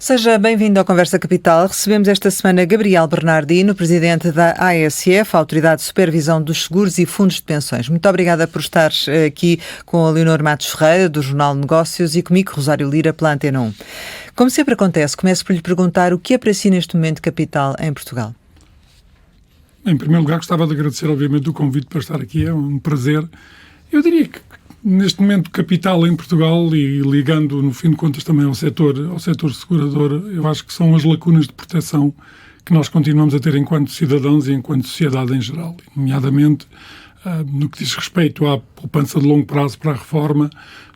Seja bem-vindo ao Conversa Capital. Recebemos esta semana Gabriel Bernardino, presidente da ASF, a Autoridade de Supervisão dos Seguros e Fundos de Pensões. Muito obrigada por estar aqui com a Leonor Matos Ferreira, do Jornal de Negócios, e comigo, Rosário Lira, pela Antena 1. Como sempre acontece, começo por lhe perguntar o que é para si neste momento capital em Portugal? Em primeiro lugar, gostava de agradecer, obviamente, o convite para estar aqui. É um prazer. Eu diria que, neste momento, capital em Portugal, e ligando, no fim de contas, também ao setor segurador, eu acho que são as lacunas de proteção que nós continuamos a ter enquanto cidadãos e enquanto sociedade em geral, nomeadamente no que diz respeito à poupança de longo prazo para a reforma,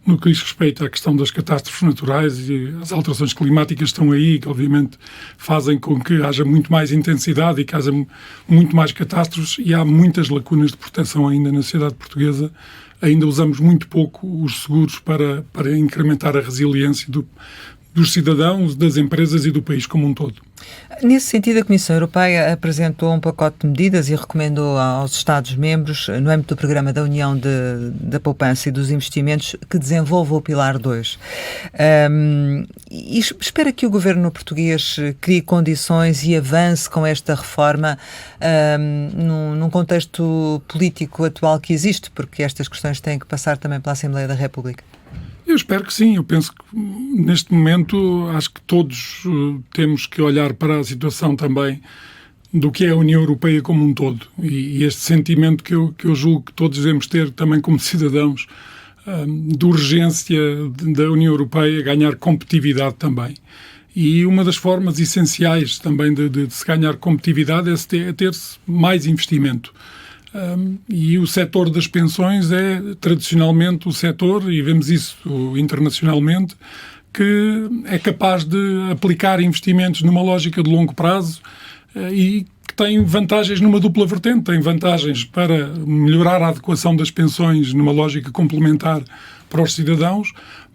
no que diz respeito à questão das catástrofes naturais e as alterações climáticas estão aí, que obviamente fazem com que haja muito mais intensidade e que haja muito mais catástrofes, e há muitas lacunas de proteção ainda na sociedade portuguesa. Ainda usamos muito pouco os seguros para incrementar a resiliência dos cidadãos, das empresas e do país como um todo. Nesse sentido, a Comissão Europeia apresentou um pacote de medidas e recomendou aos Estados-membros, no âmbito do Programa da União da Poupança e dos Investimentos, que desenvolva o Pilar 2. E espera que o governo português crie condições e avance com esta reforma num contexto político atual que existe, porque estas questões têm que passar também pela Assembleia da República. Eu espero que sim. Eu penso que, neste momento, acho que todos temos que olhar para a situação também do que é a União Europeia como um todo. E este sentimento que eu julgo que todos devemos ter também como cidadãos, de urgência da União Europeia ganhar competitividade também. E uma das formas essenciais também de se ganhar competitividade é ter-se mais investimento. E o setor das pensões é tradicionalmente o setor, e vemos isso internacionalmente, que é capaz de aplicar investimentos numa lógica de longo prazo e que tem vantagens numa dupla vertente. Tem vantagens para melhorar a adequação das pensões numa lógica complementar para os cidadãos,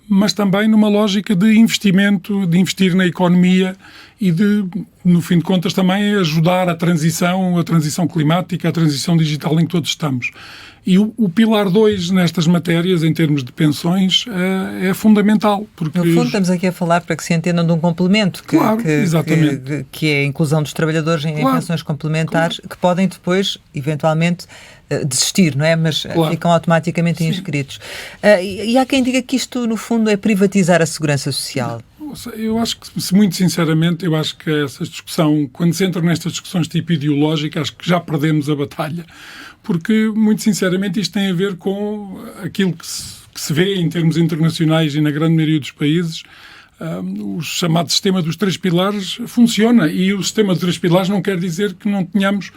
mas também numa lógica de investimento, de investir na economia e de, no fim de contas, também ajudar a transição climática, a transição digital em que todos estamos. E o Pilar 2 nestas matérias, em termos de pensões, é fundamental. Porque no fundo, estamos aqui a falar, para que se entendam, de um complemento, que é a inclusão dos trabalhadores em pensões complementares, que podem depois, eventualmente, desistir, não é? Mas ficam automaticamente inscritos. E há quem diga que isto, no fundo, é privatizar a segurança social. Eu acho que, muito sinceramente, eu acho que essa discussão, quando se entra nestas discussões tipo ideológica, acho que já perdemos a batalha. Porque, muito sinceramente, isto tem a ver com aquilo que se vê em termos internacionais e na grande maioria dos países. O chamado sistema dos 3 pilares funciona. E o sistema dos 3 pilares não quer dizer que não tenhamos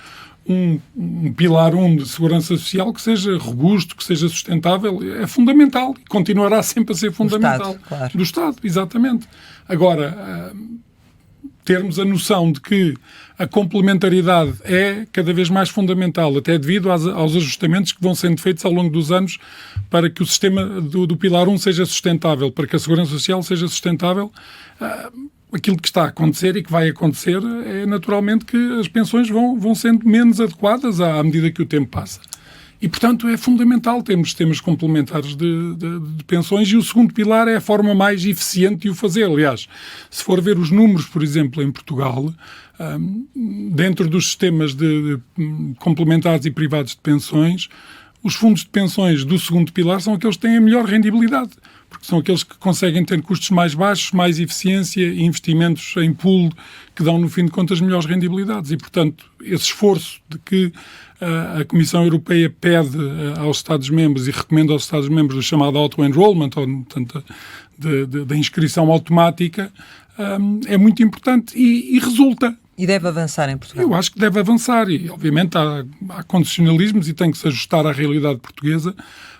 um pilar 1 de segurança social que seja robusto, que seja sustentável. É fundamental e continuará sempre a ser fundamental. Do Estado, claro. Do Estado, exatamente. Agora, termos a noção de que a complementaridade é cada vez mais fundamental, até devido aos ajustamentos que vão sendo feitos ao longo dos anos para que o sistema do Pilar 1 seja sustentável, para que a segurança social seja sustentável. Aquilo que está a acontecer e que vai acontecer é naturalmente que as pensões vão sendo menos adequadas à medida que o tempo passa. E, portanto, é fundamental termos sistemas complementares de pensões, e o segundo pilar é a forma mais eficiente de o fazer. Aliás, se for ver os números, por exemplo, em Portugal, dentro dos sistemas de complementares e privados de pensões, os fundos de pensões do segundo pilar são aqueles que têm a melhor rendibilidade, porque são aqueles que conseguem ter custos mais baixos, mais eficiência e investimentos em pool que dão, no fim de contas, melhores rendibilidades. E, portanto, esse esforço de que a Comissão Europeia pede aos Estados-membros e recomenda aos Estados-membros o chamado auto-enrollment, ou, portanto, da inscrição automática, é muito importante e resulta. E deve avançar em Portugal? Eu acho que deve avançar e, obviamente, há condicionalismos e tem que se ajustar à realidade portuguesa,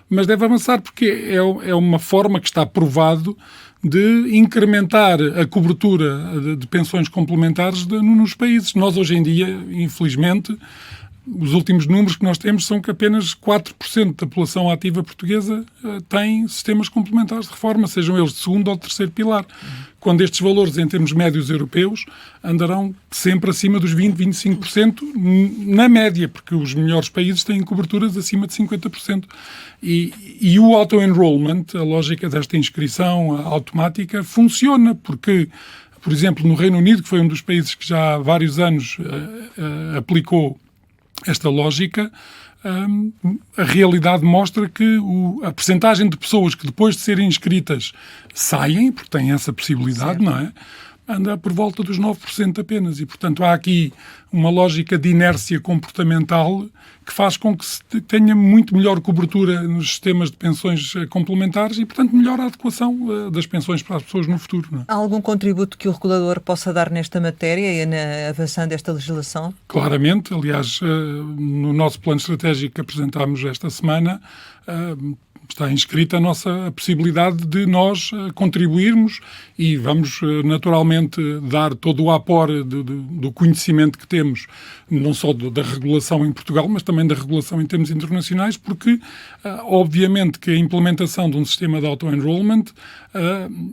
mas deve avançar porque é uma forma que está provado de incrementar a cobertura de pensões complementares nos países. Nós, hoje em dia, infelizmente, os últimos números que nós temos são que apenas 4% da população ativa portuguesa tem sistemas complementares de reforma, sejam eles de segundo ou de terceiro pilar. Quando estes valores, em termos médios europeus, andarão sempre acima dos 20%, 25% na média, porque os melhores países têm coberturas acima de 50%. E o auto-enrollment, a lógica desta inscrição automática, funciona, porque Por exemplo, no Reino Unido, que foi um dos países que já há vários anos aplicou esta lógica, a realidade mostra que a percentagem de pessoas que depois de serem inscritas saem, porque têm essa possibilidade, certo, não é? Anda por volta dos 9% apenas. E, portanto, há aqui uma lógica de inércia comportamental que faz com que se tenha muito melhor cobertura nos sistemas de pensões complementares e, portanto, melhor a adequação das pensões para as pessoas no futuro. Não é? Há algum contributo que o regulador possa dar nesta matéria e avançando esta legislação? Claramente. Aliás, no nosso plano estratégico que apresentámos esta semana, está inscrita a possibilidade de nós contribuirmos e vamos naturalmente dar todo o aporte do conhecimento que temos, não só da regulação em Portugal, mas também da regulação em termos internacionais, porque obviamente que a implementação de um sistema de auto-enrollment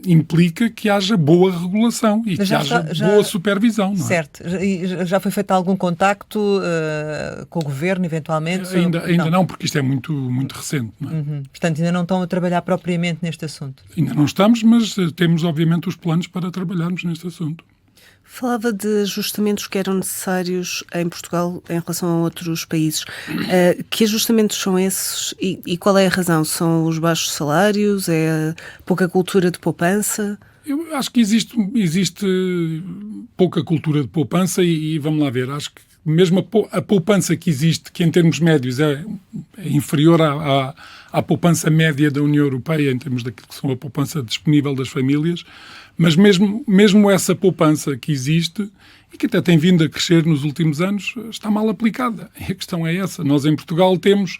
implica que haja boa regulação e que haja boa supervisão. Não é? Certo. E já foi feito algum contacto com o Governo, eventualmente? Ainda não, porque isto é muito, muito recente. Não é? Portanto, ainda não estão a trabalhar propriamente neste assunto? Ainda não estamos, mas temos, obviamente, os planos para trabalharmos neste assunto. Falava de ajustamentos que eram necessários em Portugal em relação a outros países. Que ajustamentos são esses e qual é a razão? São os baixos salários? É a pouca cultura de poupança? Eu acho que existe pouca cultura de poupança e vamos lá ver, acho que mesmo a poupança que existe, que em termos médios é inferior à poupança média da União Europeia, em termos daquilo que são a poupança disponível das famílias, mas mesmo essa poupança que existe e que até tem vindo a crescer nos últimos anos, está mal aplicada. E a questão é essa. Nós em Portugal temos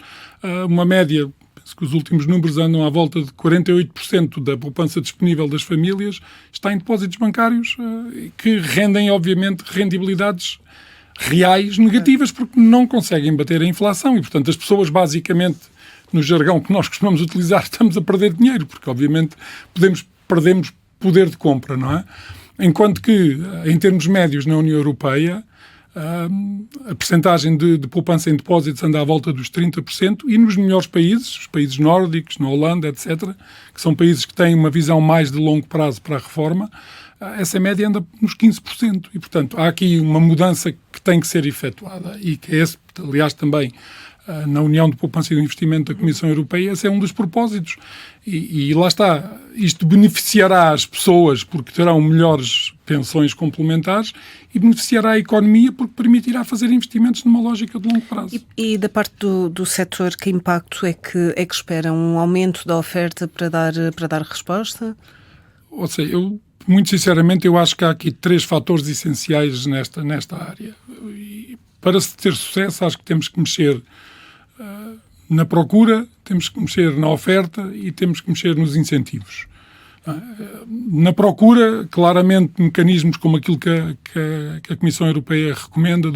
uma média, penso que os últimos números andam à volta de 48% da poupança disponível das famílias, está em depósitos bancários que rendem, obviamente, rendibilidades reais negativas porque não conseguem bater a inflação e, portanto, as pessoas basicamente, no jargão que nós costumamos utilizar, estamos a perder dinheiro porque, obviamente, perdemos poder de compra, não é? Enquanto que, em termos médios na União Europeia, a percentagem de poupança em depósitos anda à volta dos 30% e nos melhores países, os países nórdicos, na Holanda, etc., que são países que têm uma visão mais de longo prazo para a reforma, essa média anda nos 15%. E, portanto, há aqui uma mudança que tem que ser efetuada e que esse, aliás, também na União de Poupança e do Investimento da Comissão Europeia, esse é um dos propósitos. E lá está, isto beneficiará as pessoas porque terão melhores pensões complementares e beneficiará a economia porque permitirá fazer investimentos numa lógica de longo prazo. E da parte do setor, que impacto é que espera? Um aumento da oferta para dar resposta? Ou seja, muito sinceramente, eu acho que há aqui 3 fatores essenciais nesta área. E para se ter sucesso, acho que temos que mexer na procura, temos que mexer na oferta e temos que mexer nos incentivos. Na procura, claramente, mecanismos como aquilo que a Comissão Europeia recomenda,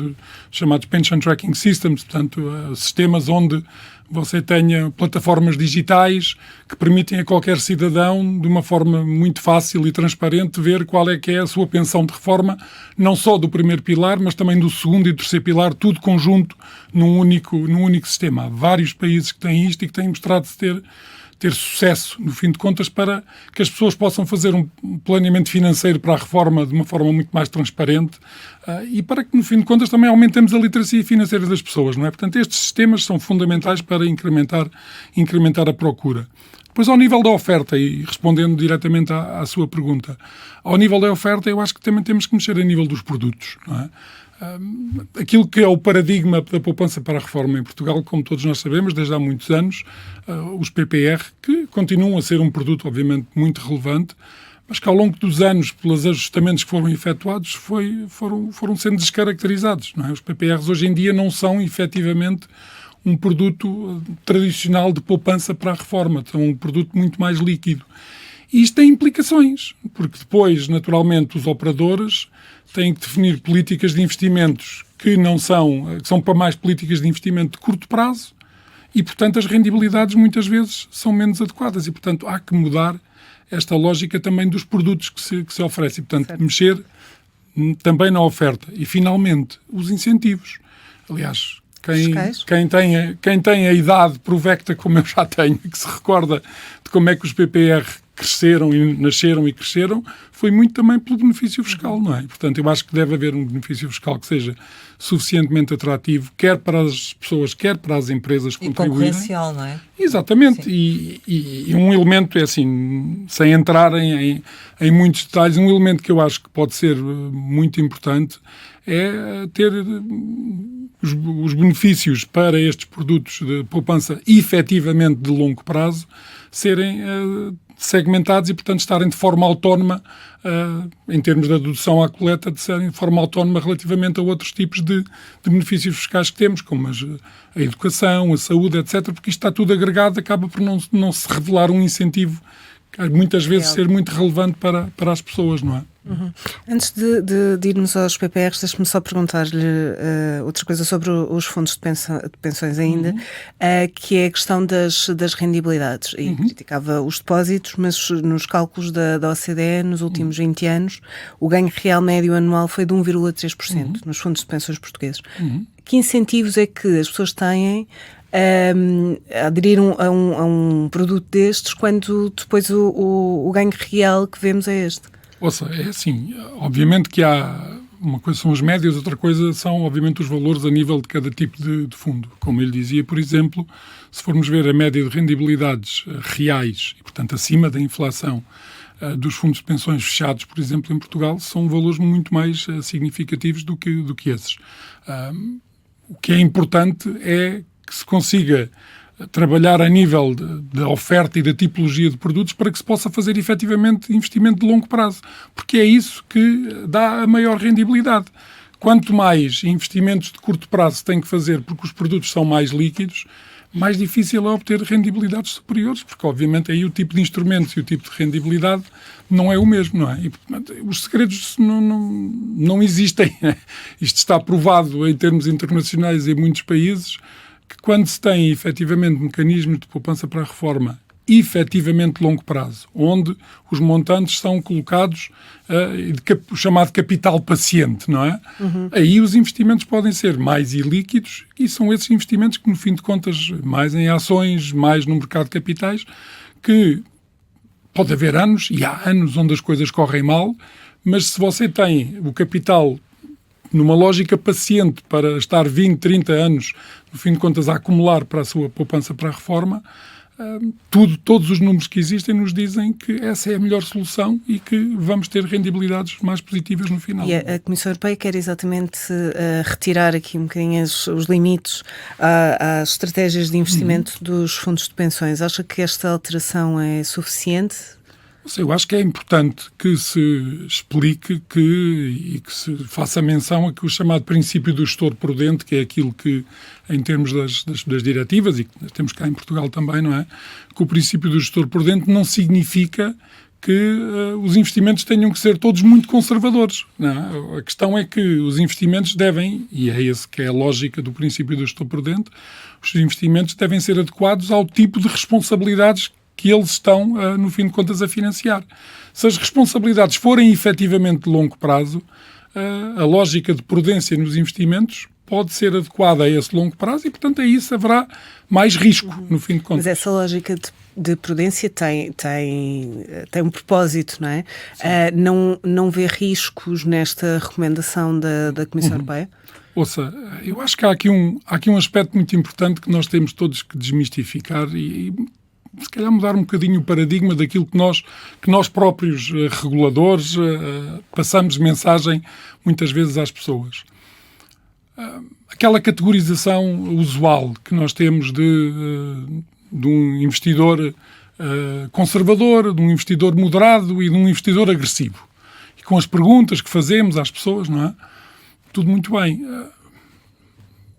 chamados Pension Tracking Systems, portanto, sistemas onde você tenha plataformas digitais que permitem a qualquer cidadão, de uma forma muito fácil e transparente, ver qual é que é a sua pensão de reforma, não só do primeiro pilar, mas também do segundo e terceiro pilar, tudo conjunto num único sistema. Há vários países que têm isto e que têm mostrado-se ter sucesso, no fim de contas, para que as pessoas possam fazer um planeamento financeiro para a reforma de uma forma muito mais transparente e para que, no fim de contas, também aumentemos a literacia financeira das pessoas, não é? Portanto, estes sistemas são fundamentais para incrementar a procura. Depois, ao nível da oferta, e respondendo diretamente à sua pergunta, ao nível da oferta, eu acho que também temos que mexer a nível dos produtos, não é? Aquilo que é o paradigma da poupança para a reforma em Portugal, como todos nós sabemos, desde há muitos anos, os PPR, que continuam a ser um produto, obviamente, muito relevante, mas que ao longo dos anos, pelos ajustamentos que foram efetuados, foram sendo descaracterizados. Não é? Os PPRs hoje em dia não são, efetivamente, um produto tradicional de poupança para a reforma, são um produto muito mais líquido. E isto tem implicações, porque depois, naturalmente, os operadores têm que definir políticas de investimentos que são para mais políticas de investimento de curto prazo e, portanto, as rendibilidades muitas vezes são menos adequadas e, portanto, há que mudar esta lógica também dos produtos que se oferecem. Portanto, certo. Mexer também na oferta. E, finalmente, os incentivos. Aliás, quem tem a idade provecta, como eu já tenho, que se recorda de como é que os PPR cresceram e nasceram e cresceram, foi muito também pelo benefício fiscal, não é? Portanto, eu acho que deve haver um benefício fiscal que seja suficientemente atrativo, quer para as pessoas, quer para as empresas contribuírem. E concorrencial, não é? Exatamente. E um elemento, é assim, sem entrar em muitos detalhes, um elemento que eu acho que pode ser muito importante é ter os benefícios para estes produtos de poupança efetivamente de longo prazo serem segmentados e, portanto, estarem de forma autónoma, em termos da dedução à coleta, de serem de forma autónoma relativamente a outros tipos de benefícios fiscais que temos, como a educação, a saúde, etc., porque isto está tudo agregado, acaba por não se revelar um incentivo que muitas vezes ser muito relevante para as pessoas, não é? Uhum. Antes de irmos aos PPRs, deixe-me só perguntar-lhe outra coisa sobre os fundos de pensões ainda, que é a questão das rendibilidades. E criticava os depósitos, mas nos cálculos da OCDE, nos últimos 20 anos, o ganho real médio anual foi de 1,3% nos fundos de pensões portugueses. Que incentivos é que as pessoas têm a aderir a um produto destes quando depois o ganho real que vemos é este? Ouça, é assim, obviamente que há uma coisa são as médias, outra coisa são obviamente os valores a nível de cada tipo de fundo. Como ele dizia, por exemplo, se formos ver a média de rendibilidades reais e, portanto, acima da inflação dos fundos de pensões fechados, por exemplo, em Portugal, são valores muito mais significativos do que esses. O que é importante é que se consiga trabalhar a nível da oferta e da tipologia de produtos para que se possa fazer efetivamente investimento de longo prazo, porque é isso que dá a maior rendibilidade. Quanto mais investimentos de curto prazo se tem que fazer porque os produtos são mais líquidos, mais difícil é obter rendibilidades superiores, porque obviamente aí o tipo de instrumentos e o tipo de rendibilidade não é o mesmo, não é? E, portanto, os segredos não existem. Isto está provado em termos internacionais em muitos países, que quando se tem efetivamente mecanismos de poupança para a reforma efetivamente de longo prazo, onde os montantes são colocados o chamado capital paciente, não é? Aí os investimentos podem ser mais ilíquidos e são esses investimentos que, no fim de contas, mais em ações, mais no mercado de capitais, que pode haver anos, e há anos onde as coisas correm mal, mas se você tem o capital numa lógica paciente para estar 20, 30 anos, no fim de contas, a acumular para a sua poupança para a reforma, todos os números que existem nos dizem que essa é a melhor solução e que vamos ter rendibilidades mais positivas no final. E a Comissão Europeia quer exatamente retirar aqui um bocadinho os limites às estratégias de investimento dos fundos de pensões. Acha que esta alteração é suficiente? Eu acho que é importante que se explique e que se faça menção a que o chamado princípio do gestor prudente, que é aquilo que, em termos das diretivas, e que temos cá em Portugal também, não é? Que o princípio do gestor prudente não significa que os investimentos tenham que ser todos muito conservadores. Não é? A questão é que os investimentos devem, e é esse que é a lógica do princípio do gestor prudente, os investimentos devem ser adequados ao tipo de responsabilidades que eles estão, no fim de contas, a financiar. Se as responsabilidades forem efetivamente de longo prazo, a lógica de prudência nos investimentos pode ser adequada a esse longo prazo e, portanto, a isso haverá mais risco, no fim de contas. Mas essa lógica de prudência tem um propósito, não é? Não vê riscos nesta recomendação da Comissão Europeia? Ouça, eu acho que há aqui um aspecto muito importante que nós temos todos que desmistificar e se calhar mudar um bocadinho o paradigma daquilo que nós próprios reguladores passamos mensagem muitas vezes às pessoas. Aquela categorização usual que nós temos de um investidor conservador, de um investidor moderado e de um investidor agressivo. E com as perguntas que fazemos às pessoas, não é? Tudo muito bem.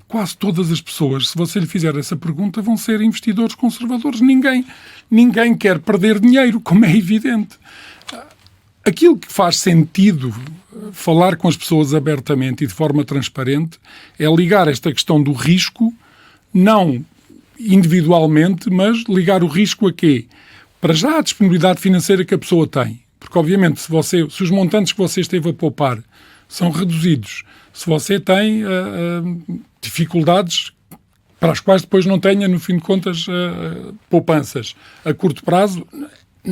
Quase todas as pessoas, se você lhe fizer essa pergunta, vão ser investidores conservadores. Ninguém quer perder dinheiro, como é evidente. Aquilo que faz sentido falar com as pessoas abertamente e de forma transparente é ligar esta questão do risco, não individualmente, mas ligar o risco a quê? Para já a disponibilidade financeira que a pessoa tem. Porque, obviamente, se os montantes que você esteve a poupar são reduzidos, se você tem dificuldades para as quais depois não tenha, no fim de contas, poupanças a curto prazo,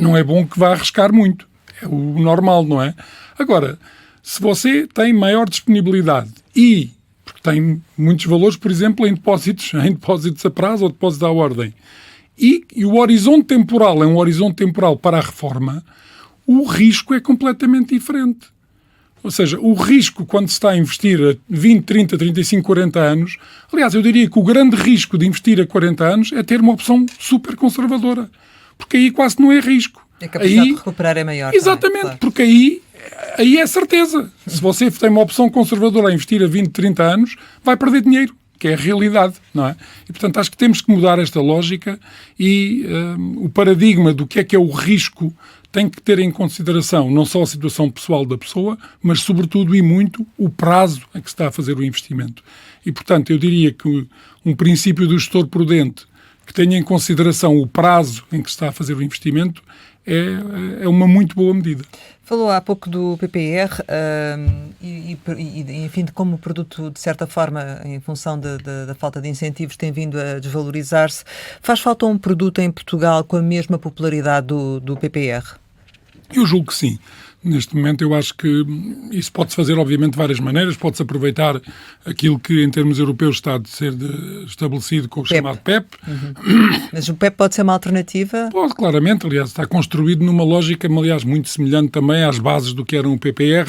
não é bom que vá arriscar muito. É o normal, não é? Agora, se você tem maior disponibilidade e porque tem muitos valores, por exemplo, em depósitos a prazo ou depósitos à ordem, e o horizonte temporal é um horizonte temporal para a reforma, o risco é completamente diferente. Ou seja, o risco quando se está a investir a 20, 30, 35, 40 anos, aliás, eu diria que o grande risco de investir a 40 anos é ter uma opção super conservadora, porque aí quase não é risco. A capacidade de recuperar é maior. Exatamente, também, claro. porque aí é certeza. Se você tem uma opção conservadora a investir a 20, 30 anos, vai perder dinheiro, que é a realidade, não é? E, portanto, acho que temos que mudar esta lógica e o paradigma do que é o risco tem que ter em consideração não só a situação pessoal da pessoa, mas, sobretudo e muito, o prazo em que se está a fazer o investimento. E, portanto, eu diria que um princípio do gestor prudente que tenha em consideração o prazo em que se está a fazer o investimento é uma muito boa medida. Falou há pouco do PPR enfim, de como o produto, de certa forma, em função da falta de incentivos, tem vindo a desvalorizar-se. Faz falta um produto em Portugal com a mesma popularidade do PPR? Eu julgo que sim. Neste momento eu acho que isso pode-se fazer, obviamente, de várias maneiras. Pode-se aproveitar aquilo que, em termos europeus, está a ser estabelecido com o chamado PEP. Mas o PEP pode ser uma alternativa? Pode, claramente. Aliás, está construído numa lógica, aliás, muito semelhante também às bases do que era um PPR.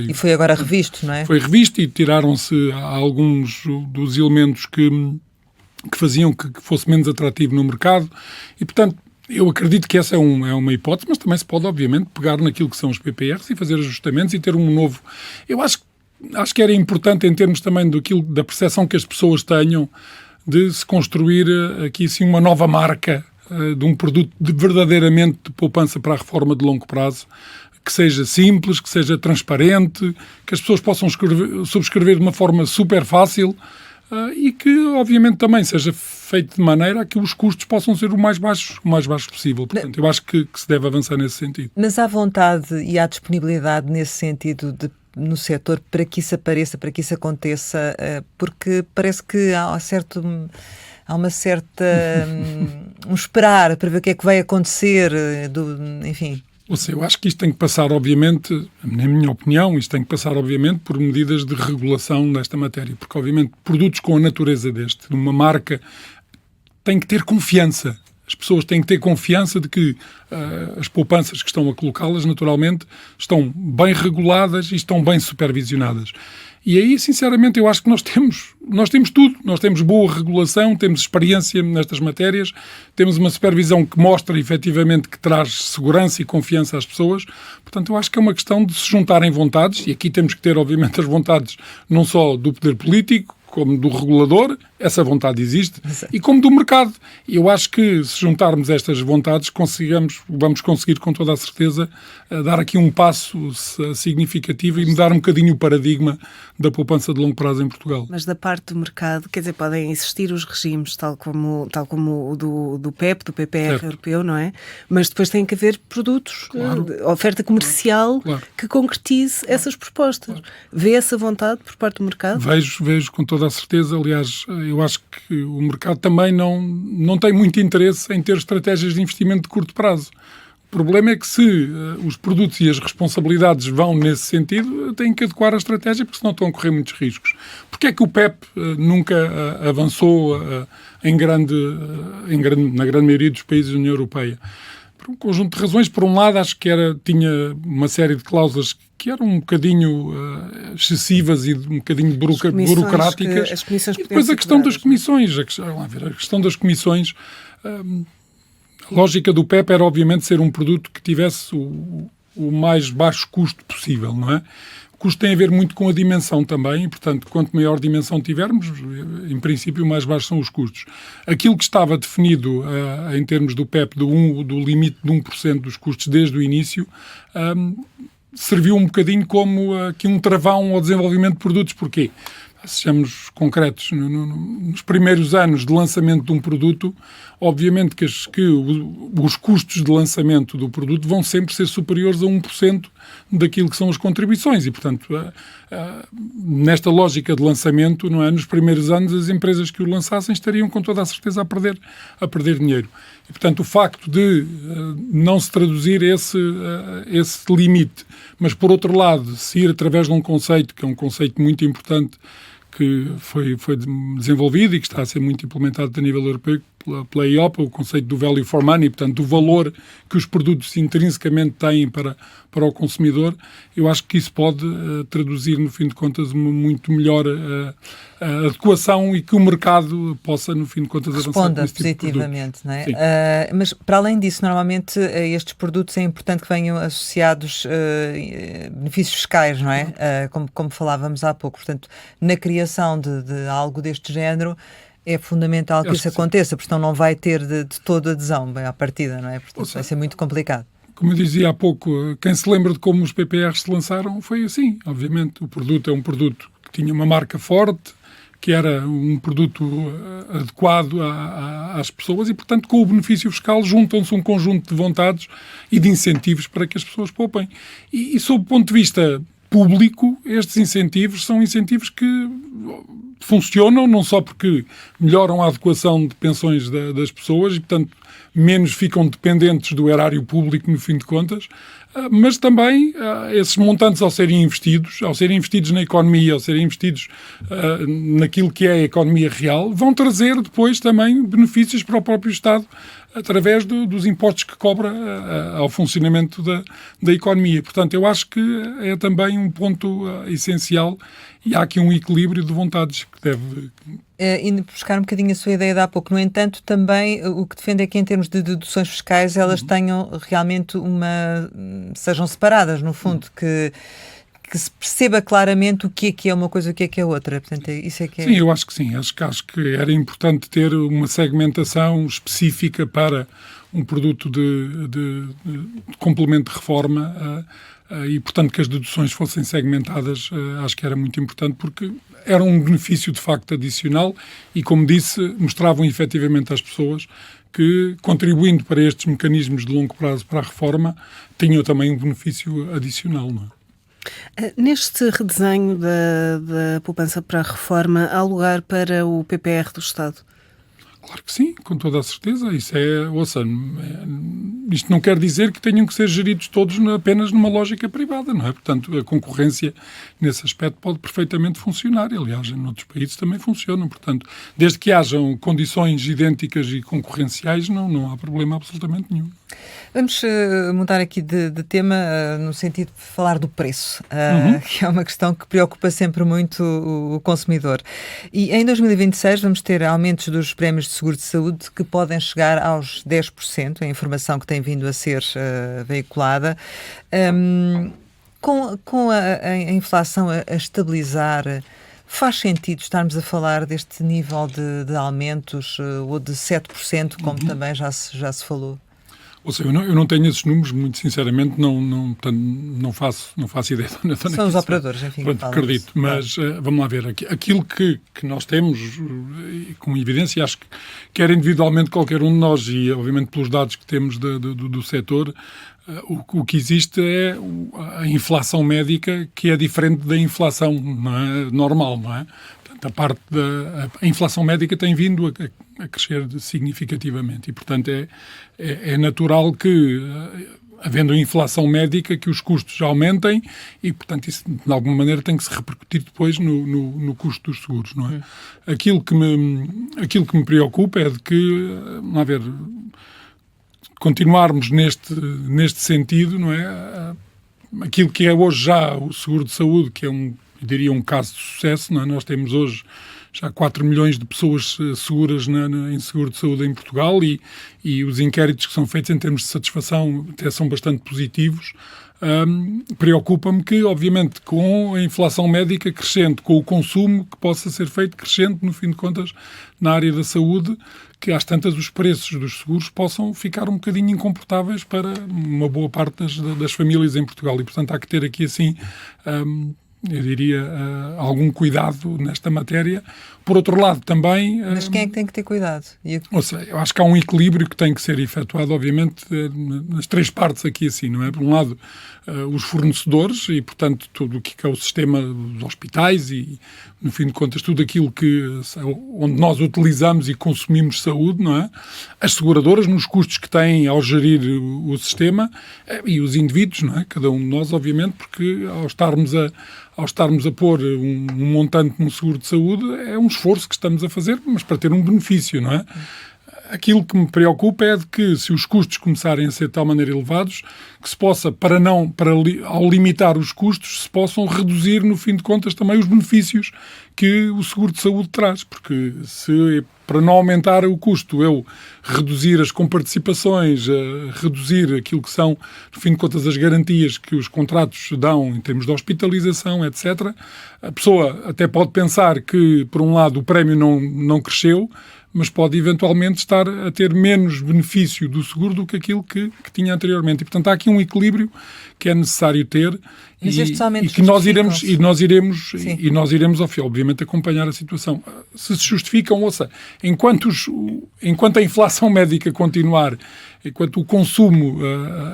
E foi agora revisto, não é? Foi revisto e tiraram-se alguns dos elementos que faziam que fosse menos atrativo no mercado. E, portanto, eu acredito que essa é uma hipótese, mas também se pode, obviamente, pegar naquilo que são os PPRs e fazer ajustamentos e ter um novo. Eu acho que era importante, em termos também da percepção que as pessoas tenham, de se construir aqui sim uma nova marca de um produto verdadeiramente de poupança para a reforma de longo prazo, que seja simples, que seja transparente, que as pessoas possam subscrever de uma forma super fácil. E que, obviamente, também seja feito de maneira a que os custos possam ser o mais baixos possível. Portanto, eu acho que se deve avançar nesse sentido. Mas há vontade e há disponibilidade nesse sentido no setor para que isso apareça, para que isso aconteça, porque parece que há uma certa um esperar para ver o que é que vai acontecer, enfim... Eu acho que isto tem que passar, obviamente, na minha opinião, isto tem que passar, obviamente, por medidas de regulação nesta matéria, porque, obviamente, produtos com a natureza deste, uma marca, tem que ter confiança. As pessoas têm que ter confiança de que as poupanças que estão a colocá-las, naturalmente, estão bem reguladas e estão bem supervisionadas. E aí, sinceramente, eu acho que nós temos tudo. Nós temos boa regulação, temos experiência nestas matérias, temos uma supervisão que mostra, efetivamente, que traz segurança e confiança às pessoas. Portanto, eu acho que é uma questão de se juntarem vontades, e aqui temos que ter, obviamente, as vontades não só do poder político, como do regulador, essa vontade existe, e como do mercado. E eu acho que, se juntarmos estas vontades, vamos conseguir, com toda a certeza, dar aqui um passo significativo e mudar um bocadinho o paradigma da poupança de longo prazo em Portugal. Mas da parte do mercado, quer dizer, podem existir os regimes, tal como o do PEP, do PPR europeu, não é? Mas depois tem que haver produtos, oferta comercial, que concretize essas propostas. Vê essa vontade por parte do mercado? Vejo com toda a certeza. Aliás, eu acho que o mercado também não tem muito interesse em ter estratégias de investimento de curto prazo. O problema é que se os produtos e as responsabilidades vão nesse sentido, têm que adequar a estratégia, porque senão estão a correr muitos riscos. Porquê é que o PEP nunca avançou na grande maioria dos países da União Europeia? Por um conjunto de razões. Por um lado, acho que tinha uma série de cláusulas que eram um bocadinho excessivas e um bocadinho burocráticas. E depois a questão das comissões. A questão das comissões... A lógica do PEP era, obviamente, ser um produto que tivesse o mais baixo custo possível, não é? O custo tem a ver muito com a dimensão também, e, portanto, quanto maior dimensão tivermos, em princípio, mais baixos são os custos. Aquilo que estava definido em termos do PEP, do limite de 1% dos custos desde o início, serviu um bocadinho como aqui um travão ao desenvolvimento de produtos. Porquê? sejamos concretos, nos primeiros anos de lançamento de um produto, obviamente que os custos de lançamento do produto vão sempre ser superiores a 1% daquilo que são as contribuições e, portanto, nesta lógica de lançamento, não é? Nos primeiros anos as empresas que o lançassem estariam com toda a certeza a perder dinheiro. E, portanto, o facto de não se traduzir esse limite, mas, por outro lado, se ir através de um conceito, que é um conceito muito importante, que foi desenvolvido e que está a ser muito implementado a nível europeu pela IOPA, o conceito do value for money, portanto, do valor que os produtos intrinsecamente têm para o consumidor, eu acho que isso pode traduzir, no fim de contas, uma muito melhor adequação e que o mercado possa, no fim de contas, responda avançar com esse tipo de positivamente, não é? Mas, para além disso, normalmente, a estes produtos é importante que venham associados benefícios fiscais, não é? Como falávamos há pouco. Portanto, na criação de algo deste género, é fundamental que isso aconteça, porque senão não vai ter de toda adesão à partida, não é? Portanto, vai ser muito complicado. Como eu dizia há pouco, quem se lembra de como os PPRs se lançaram foi assim, obviamente. O produto é um produto que tinha uma marca forte, que era um produto adequado às pessoas e, portanto, com o benefício fiscal juntam-se um conjunto de vontades e de incentivos para que as pessoas poupem. E sob o ponto de vista público, estes incentivos são incentivos que funcionam, não só porque melhoram a adequação de pensões das pessoas e, portanto, menos ficam dependentes do erário público, no fim de contas, mas também esses montantes, ao serem investidos na economia, ao serem investidos naquilo que é a economia real, vão trazer depois também benefícios para o próprio Estado através dos impostos que cobra ao funcionamento da economia. Portanto, eu acho que é também um ponto essencial e há aqui um equilíbrio de vontades que deve... Indo buscar um bocadinho a sua ideia de há pouco, no entanto, também o que defende é que em termos de deduções fiscais elas tenham realmente sejam separadas, no fundo, que se perceba claramente o que é uma coisa e o que é outra. Portanto, isso é que é... Sim, eu acho que sim. Acho que era importante ter uma segmentação específica para um produto de complemento de reforma e, portanto, que as deduções fossem segmentadas. Acho que era muito importante porque era um benefício, de facto, adicional e, como disse, mostravam efetivamente às pessoas que, contribuindo para estes mecanismos de longo prazo para a reforma, tinham também um benefício adicional, não é? Neste redesenho da poupança para a reforma, há lugar para o PPR do Estado? Claro que sim, com toda a certeza. Isto não quer dizer que tenham que ser geridos todos apenas numa lógica privada, não é? Portanto, a concorrência nesse aspecto pode perfeitamente funcionar. Aliás, em outros países também funcionam. Portanto, desde que hajam condições idênticas e concorrenciais, não há problema absolutamente nenhum. Vamos mudar aqui de tema no sentido de falar do preço, que é uma questão que preocupa sempre muito o consumidor. E em 2026 vamos ter aumentos dos prémios de seguro de saúde que podem chegar aos 10%, a informação que tem vindo a ser veiculada. Com a inflação a estabilizar, faz sentido estarmos a falar deste nível de aumentos ou de 7%, como também já se falou? Ou seja, eu não tenho esses números, muito sinceramente, não faço ideia. São os operadores, enfim. Pronto, acredito, mas vamos lá ver. Aquilo que nós temos, com evidência, acho que quer individualmente qualquer um de nós, e obviamente pelos dados que temos do setor, o que existe é a inflação médica, que é diferente da inflação normal, não é? Portanto, a inflação médica tem vindo a crescer significativamente e, portanto, é natural que, havendo a inflação médica, que os custos aumentem e, portanto, isso de alguma maneira tem que se repercutir depois no custo dos seguros, não é? Aquilo que me preocupa é de que, vamos lá ver, continuarmos neste sentido, não é? Aquilo que é hoje já o seguro de saúde, que é eu diria um caso de sucesso, não é? Nós temos hoje já 4 milhões de pessoas seguras em seguro de saúde em Portugal e os inquéritos que são feitos em termos de satisfação até são bastante positivos. Preocupa-me que, obviamente, com a inflação médica crescente, com o consumo que possa ser feito crescente, no fim de contas, na área da saúde, que às tantas os preços dos seguros possam ficar um bocadinho incomportáveis para uma boa parte das famílias em Portugal. E, portanto, há que ter aqui, assim, eu diria, algum cuidado nesta matéria. Por outro lado, também... Mas quem é que tem que ter cuidado? Ou seja, eu acho que há um equilíbrio que tem que ser efetuado, obviamente, nas três partes aqui assim, não é? Por um lado, os fornecedores e, portanto, tudo o que é o sistema dos hospitais e, no fim de contas, tudo aquilo onde nós utilizamos e consumimos saúde, não é? As seguradoras, nos custos que têm ao gerir o sistema, e os indivíduos, não é? Cada um de nós, obviamente, porque ao estarmos a pôr um montante num seguro de saúde, é um esforço que estamos a fazer, mas para ter um benefício, não é? Aquilo que me preocupa é de que, se os custos começarem a ser de tal maneira elevados, que se possa, ao limitar os custos, se possam reduzir, no fim de contas, também os benefícios que o seguro de saúde traz. Porque se, para não aumentar o custo, eu reduzir as comparticipações, reduzir aquilo que são, no fim de contas, as garantias que os contratos dão em termos de hospitalização, etc., a pessoa até pode pensar que, por um lado, o prémio não cresceu, mas pode eventualmente estar a ter menos benefício do seguro do que aquilo que tinha anteriormente. E, portanto, há aqui um equilíbrio que é necessário ter e que nós iremos, ao fim, obviamente, acompanhar a situação. Se justificam, ouça, enquanto a inflação médica continuar, enquanto o consumo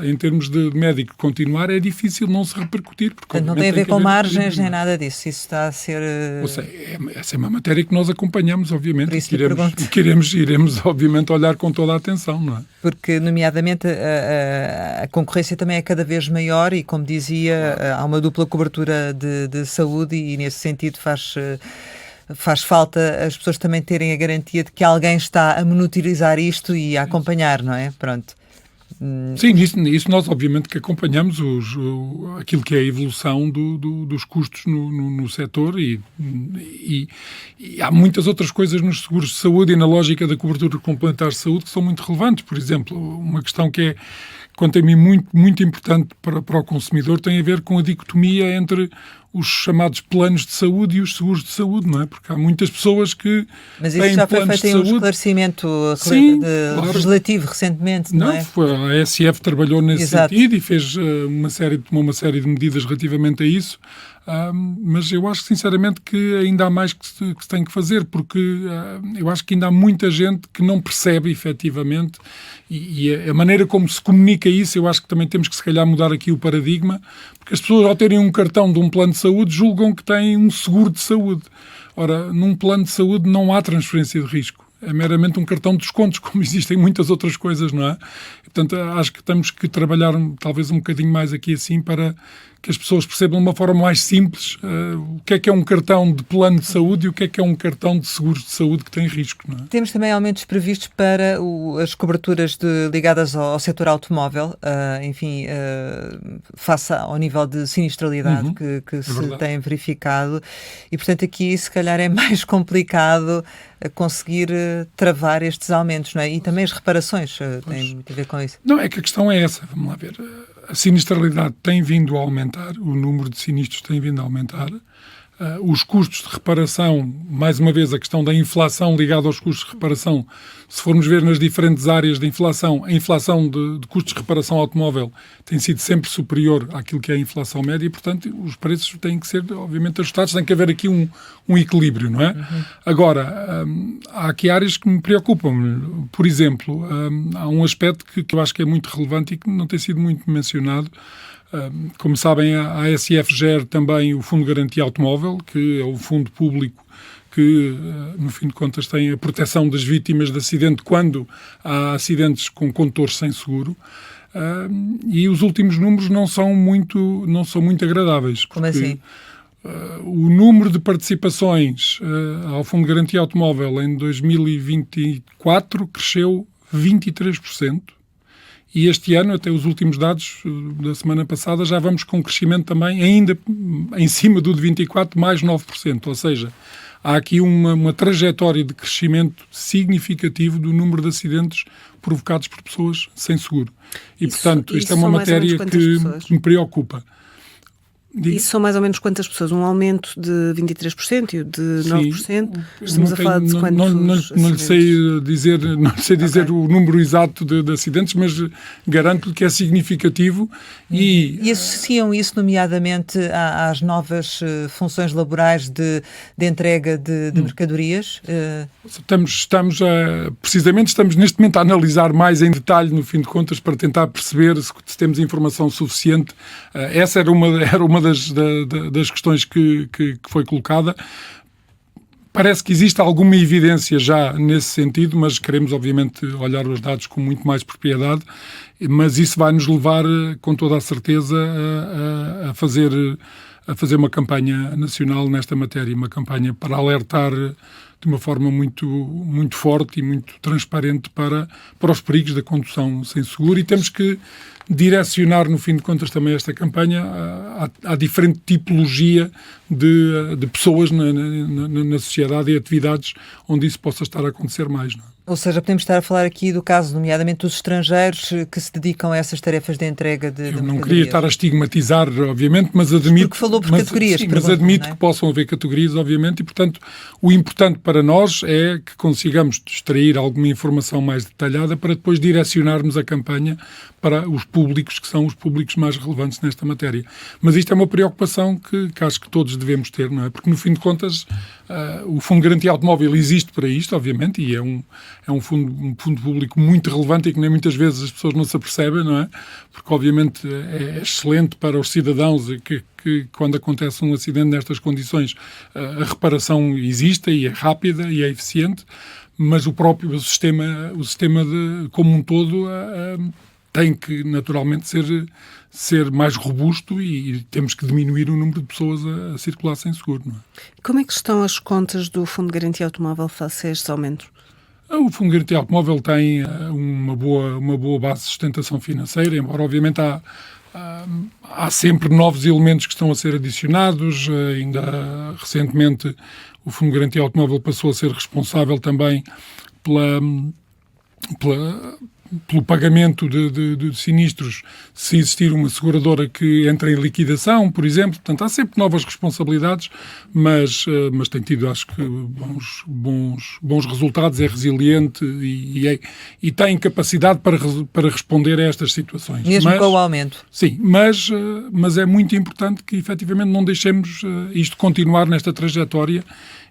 em termos de médico continuar, é difícil não se repercutir. Porque, não tem a ver com margens nem nada disso. Isso está a ser... Ouça, essa é uma matéria que nós acompanhamos, obviamente, Por isso que iremos, obviamente, olhar com toda a atenção, não é? Porque, nomeadamente, a concorrência também é cada vez maior e, como dizia, há uma dupla cobertura de saúde e, nesse sentido, faz falta as pessoas também terem a garantia de que alguém está a monitorizar isto e a acompanhar, não é? Pronto. Sim, isso nós obviamente que acompanhamos aquilo que é a evolução dos custos no setor e há muitas outras coisas nos seguros de saúde e na lógica da cobertura complementar de saúde que são muito relevantes. Por exemplo, uma questão que é, quanto a mim, muito, muito importante para o consumidor tem a ver com a dicotomia entre os chamados planos de saúde e os seguros de saúde, não é? Porque há muitas pessoas que Mas isso já foi feito em um esclarecimento legislativo recentemente, não é? A ASF trabalhou nesse sentido e tomou uma série de medidas relativamente a isso. Mas eu acho sinceramente que ainda há mais que se tem que fazer, porque eu acho que ainda há muita gente que não percebe efetivamente e a maneira como se comunica isso, eu acho que também temos que se calhar mudar aqui o paradigma, porque as pessoas ao terem um cartão de um plano de saúde julgam que têm um seguro de saúde. Ora, num plano de saúde não há transferência de risco. É meramente um cartão de descontos, como existem muitas outras coisas, não é? E, portanto, acho que temos que trabalhar talvez um bocadinho mais aqui assim para que as pessoas percebam de uma forma mais simples o que é um cartão de plano de saúde e o que é um cartão de seguros de saúde que tem risco, não é? Temos também aumentos previstos para as coberturas ligadas ao setor automóvel, face ao nível de sinistralidade que se tem verificado e, portanto, aqui se calhar é mais complicado conseguir travar estes aumentos, não é? E também as reparações têm muito a ver com isso. Não, é que a questão é essa, vamos lá ver. A sinistralidade tem vindo a aumentar, o número de sinistros tem vindo a aumentar, os custos de reparação, mais uma vez a questão da inflação ligada aos custos de reparação, se formos ver nas diferentes áreas de inflação, a inflação de custos de reparação automóvel tem sido sempre superior àquilo que é a inflação média e, portanto, os preços têm que ser, obviamente, ajustados, tem que haver aqui um equilíbrio, não é? Agora, há aqui áreas que me preocupam. Por exemplo, há um aspecto que eu acho que é muito relevante e que não tem sido muito mencionado. Como sabem, a ASF gera também o Fundo de Garantia Automóvel, que é o fundo público que, no fim de contas, tem a proteção das vítimas de acidente quando há acidentes com condutores sem seguro. E os últimos números não são muito agradáveis. Como assim? O número de participações ao Fundo de Garantia Automóvel em 2024 cresceu 23%. E este ano, até os últimos dados da semana passada, já vamos com um crescimento também, ainda em cima do de 24%, mais 9%. Ou seja, há aqui uma trajetória de crescimento significativo do número de acidentes provocados por pessoas sem seguro. E, portanto, isto é uma matéria que me preocupa. Isso são mais ou menos quantas pessoas? Um aumento de 23% e o de 9%? Estamos a falar de quantos não lhe sei dizer o número exato de acidentes, mas garanto-lhe que é significativo. E associam isso, nomeadamente, às novas funções laborais de entrega de mercadorias? Estamos neste momento a analisar mais em detalhe, no fim de contas, para tentar perceber se temos informação suficiente. Essa era uma das questões que foi colocada. Parece que existe alguma evidência já nesse sentido, mas queremos, obviamente, olhar os dados com muito mais propriedade, mas isso vai nos levar, com toda a certeza, a fazer uma campanha nacional nesta matéria, uma campanha para alertar de uma forma muito, muito forte e muito transparente para os perigos da condução sem seguro, e temos que direcionar, no fim de contas, também esta campanha à diferente tipologia de pessoas na sociedade e atividades onde isso possa estar a acontecer mais, não é? Ou seja, podemos estar a falar aqui do caso, nomeadamente, dos estrangeiros que se dedicam a essas tarefas de entrega de mercadorias. Eu não queria estar a estigmatizar, obviamente, mas admito... Porque falou por categorias. Sim, mas admito que possam haver categorias, obviamente, e, portanto, o importante para nós é que consigamos extrair alguma informação mais detalhada para depois direcionarmos a campanha para os públicos que são os públicos mais relevantes nesta matéria. Mas isto é uma preocupação que acho que todos devemos ter, não é? Porque, no fim de contas, o Fundo de Garantia Automóvel existe para isto, obviamente, e é um fundo público muito relevante e que nem muitas vezes as pessoas não se apercebem, não é? Porque, obviamente, é excelente para os cidadãos que quando acontece um acidente nestas condições, a reparação existe e é rápida e é eficiente, mas o sistema como um todo tem que, naturalmente, ser mais robusto e temos que diminuir o número de pessoas a circular sem seguro, não é? Como é que estão as contas do Fundo de Garantia Automóvel face a estes aumentos? O Fundo de Garantia Automóvel tem uma boa base de sustentação financeira, embora, obviamente, há sempre novos elementos que estão a ser adicionados. Ainda recentemente o Fundo de Garantia Automóvel passou a ser responsável também pelo pagamento de sinistros se existir uma seguradora que entra em liquidação, por exemplo. Portanto, há sempre novas responsabilidades, mas tem tido, acho que, bons resultados, é resiliente e tem capacidade para responder a estas situações. Mesmo com o aumento. Sim, mas é muito importante que, efetivamente, não deixemos isto continuar nesta trajetória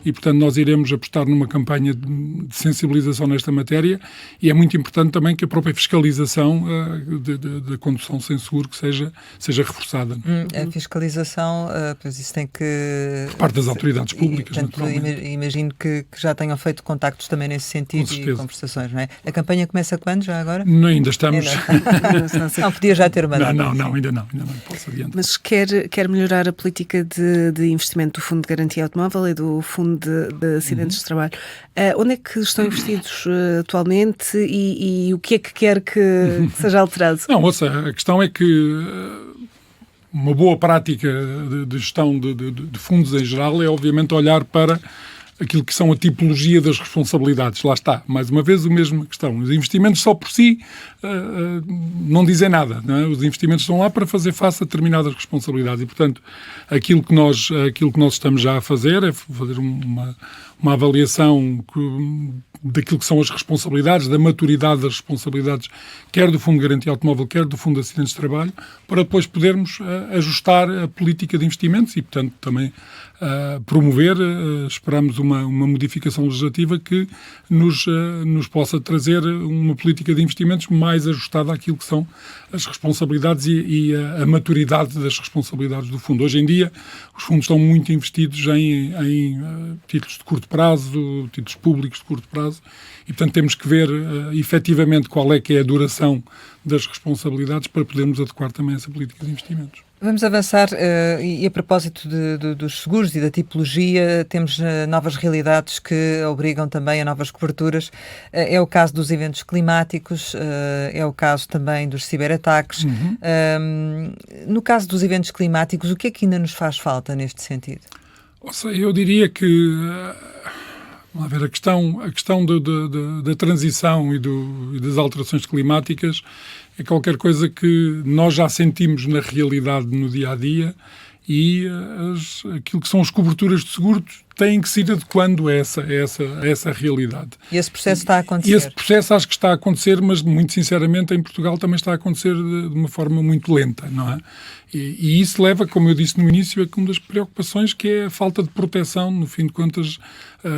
e, portanto, nós iremos apostar numa campanha de sensibilização nesta matéria e é muito importante também que a própria fiscalização da condução sem seguro que seja reforçada. A fiscalização, pois isso tem que... Por parte das autoridades públicas, naturalmente. Imagino que já tenham feito contactos também nesse sentido e conversações, não é? A campanha começa quando, já agora? Não, ainda estamos... Não, podia já ter mandado. Não, ainda não posso adiantar. Mas quer melhorar a política de investimento do Fundo de Garantia Automóvel e do Fundo de Acidentes de Trabalho. Onde é que estão investidos atualmente e o que é que quer que seja alterado? Não, ouça, a questão é que uma boa prática de gestão de fundos em geral é, obviamente, olhar para aquilo que são a tipologia das responsabilidades. Lá está, mais uma vez, a mesma questão. Os investimentos só por si não dizem nada, não é? Os investimentos estão lá para fazer face a determinadas responsabilidades e, portanto, aquilo que nós estamos já a fazer é fazer uma avaliação daquilo que são as responsabilidades, da maturidade das responsabilidades, quer do Fundo de Garantia Automóvel, quer do Fundo de Acidentes de Trabalho, para depois podermos ajustar a política de investimentos e, portanto, também promover, esperamos uma modificação legislativa que nos possa trazer uma política de investimentos mais ajustada àquilo que são as responsabilidades e a maturidade das responsabilidades do fundo. Hoje em dia, os fundos estão muito investidos em títulos de curto prazo, títulos públicos de curto prazo, e, portanto, temos que ver efetivamente qual é que é a duração das responsabilidades para podermos adequar também essa política de investimentos. Vamos avançar e a propósito dos seguros e da tipologia, temos novas realidades que obrigam também a novas coberturas. É o caso dos eventos climáticos, é o caso também dos ciberataques. No caso dos eventos climáticos, o que é que ainda nos faz falta neste sentido? Eu diria que vamos ver, a questão da transição e das alterações climáticas é qualquer coisa que nós já sentimos na realidade no dia-a-dia e aquilo que são as coberturas de seguros têm que se ir adequando a essa realidade. E esse processo está a acontecer? E esse processo acho que está a acontecer, mas muito sinceramente em Portugal também está a acontecer de uma forma muito lenta, não é? E isso leva, como eu disse no início, a uma das preocupações que é a falta de proteção, no fim de contas,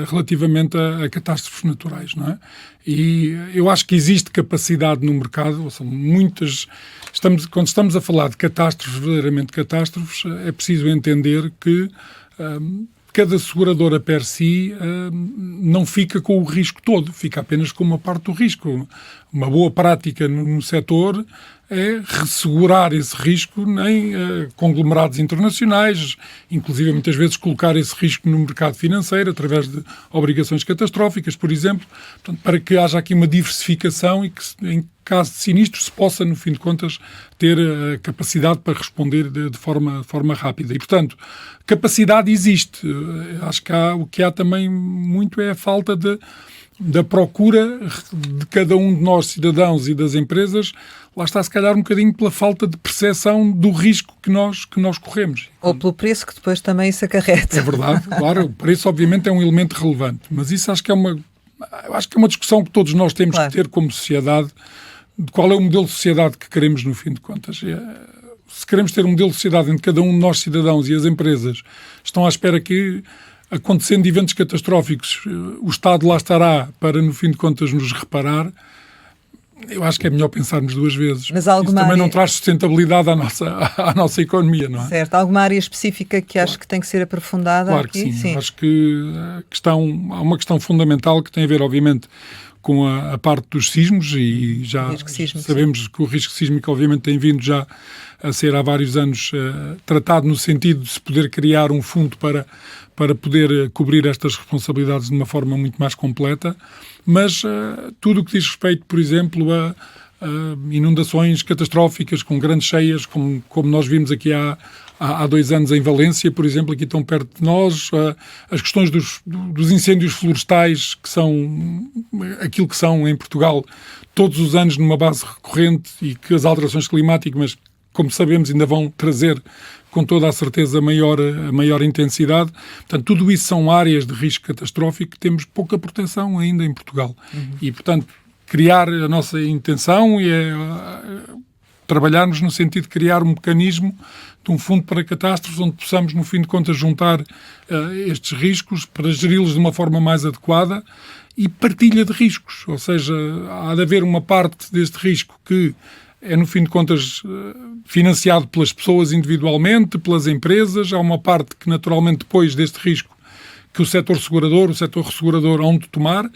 relativamente a catástrofes naturais, não é? E eu acho que existe capacidade no mercado, ou seja, quando estamos a falar de catástrofes, verdadeiramente catástrofes, é preciso entender que cada seguradora per si não fica com o risco todo, fica apenas com uma parte do risco. Uma boa prática no setor é ressegurar esse risco em conglomerados internacionais, inclusive muitas vezes colocar esse risco no mercado financeiro através de obrigações catastróficas, por exemplo, portanto, para que haja aqui uma diversificação e que, em caso de sinistro, se possa, no fim de contas, ter a capacidade para responder de forma rápida. E, portanto, capacidade existe. Acho que o que há também muito é a falta da procura de cada um de nós, cidadãos e das empresas. Lá está, se calhar, um bocadinho pela falta de percepção do risco que nós corremos. Ou pelo preço que depois também se acarreta. É verdade, claro. O preço, obviamente, é um elemento relevante. Mas isso acho que é uma discussão que todos nós temos que ter como sociedade, de qual é o modelo de sociedade que queremos, no fim de contas. Se queremos ter um modelo de sociedade em que cada um de nós, cidadãos e as empresas, estão à espera que, acontecendo eventos catastróficos, o Estado lá estará para, no fim de contas, nos reparar, eu acho que é melhor pensarmos duas vezes. Mas isso também não traz sustentabilidade à nossa economia, não é? Certo. Alguma área específica que acho que tem que ser aprofundada? Claro aqui? Que sim. Acho que há uma questão fundamental que tem a ver, obviamente, com a parte dos sismos, e já sabemos que o risco sísmico, obviamente, tem vindo já a ser há vários anos tratado no sentido de se poder criar um fundo para poder cobrir estas responsabilidades de uma forma muito mais completa, mas tudo o que diz respeito, por exemplo, a inundações catastróficas com grandes cheias, como nós vimos aqui há 2 anos em Valência, por exemplo, aqui tão perto de nós, as questões dos incêndios florestais, que são aquilo que são em Portugal todos os anos numa base recorrente, e que as alterações climáticas, como sabemos, ainda vão trazer com toda a certeza a maior intensidade. Portanto, tudo isso são áreas de risco catastrófico que temos pouca proteção ainda em Portugal. E, portanto, criar a nossa intenção é trabalharmos no sentido de criar um mecanismo de um fundo para catástrofes onde possamos, no fim de contas, juntar estes riscos para geri-los de uma forma mais adequada e partilha de riscos. Ou seja, há de haver uma parte deste risco que é, no fim de contas, financiado pelas pessoas individualmente, pelas empresas. Há uma parte que, naturalmente, depois deste risco, que o setor ressegurador hão de tomar.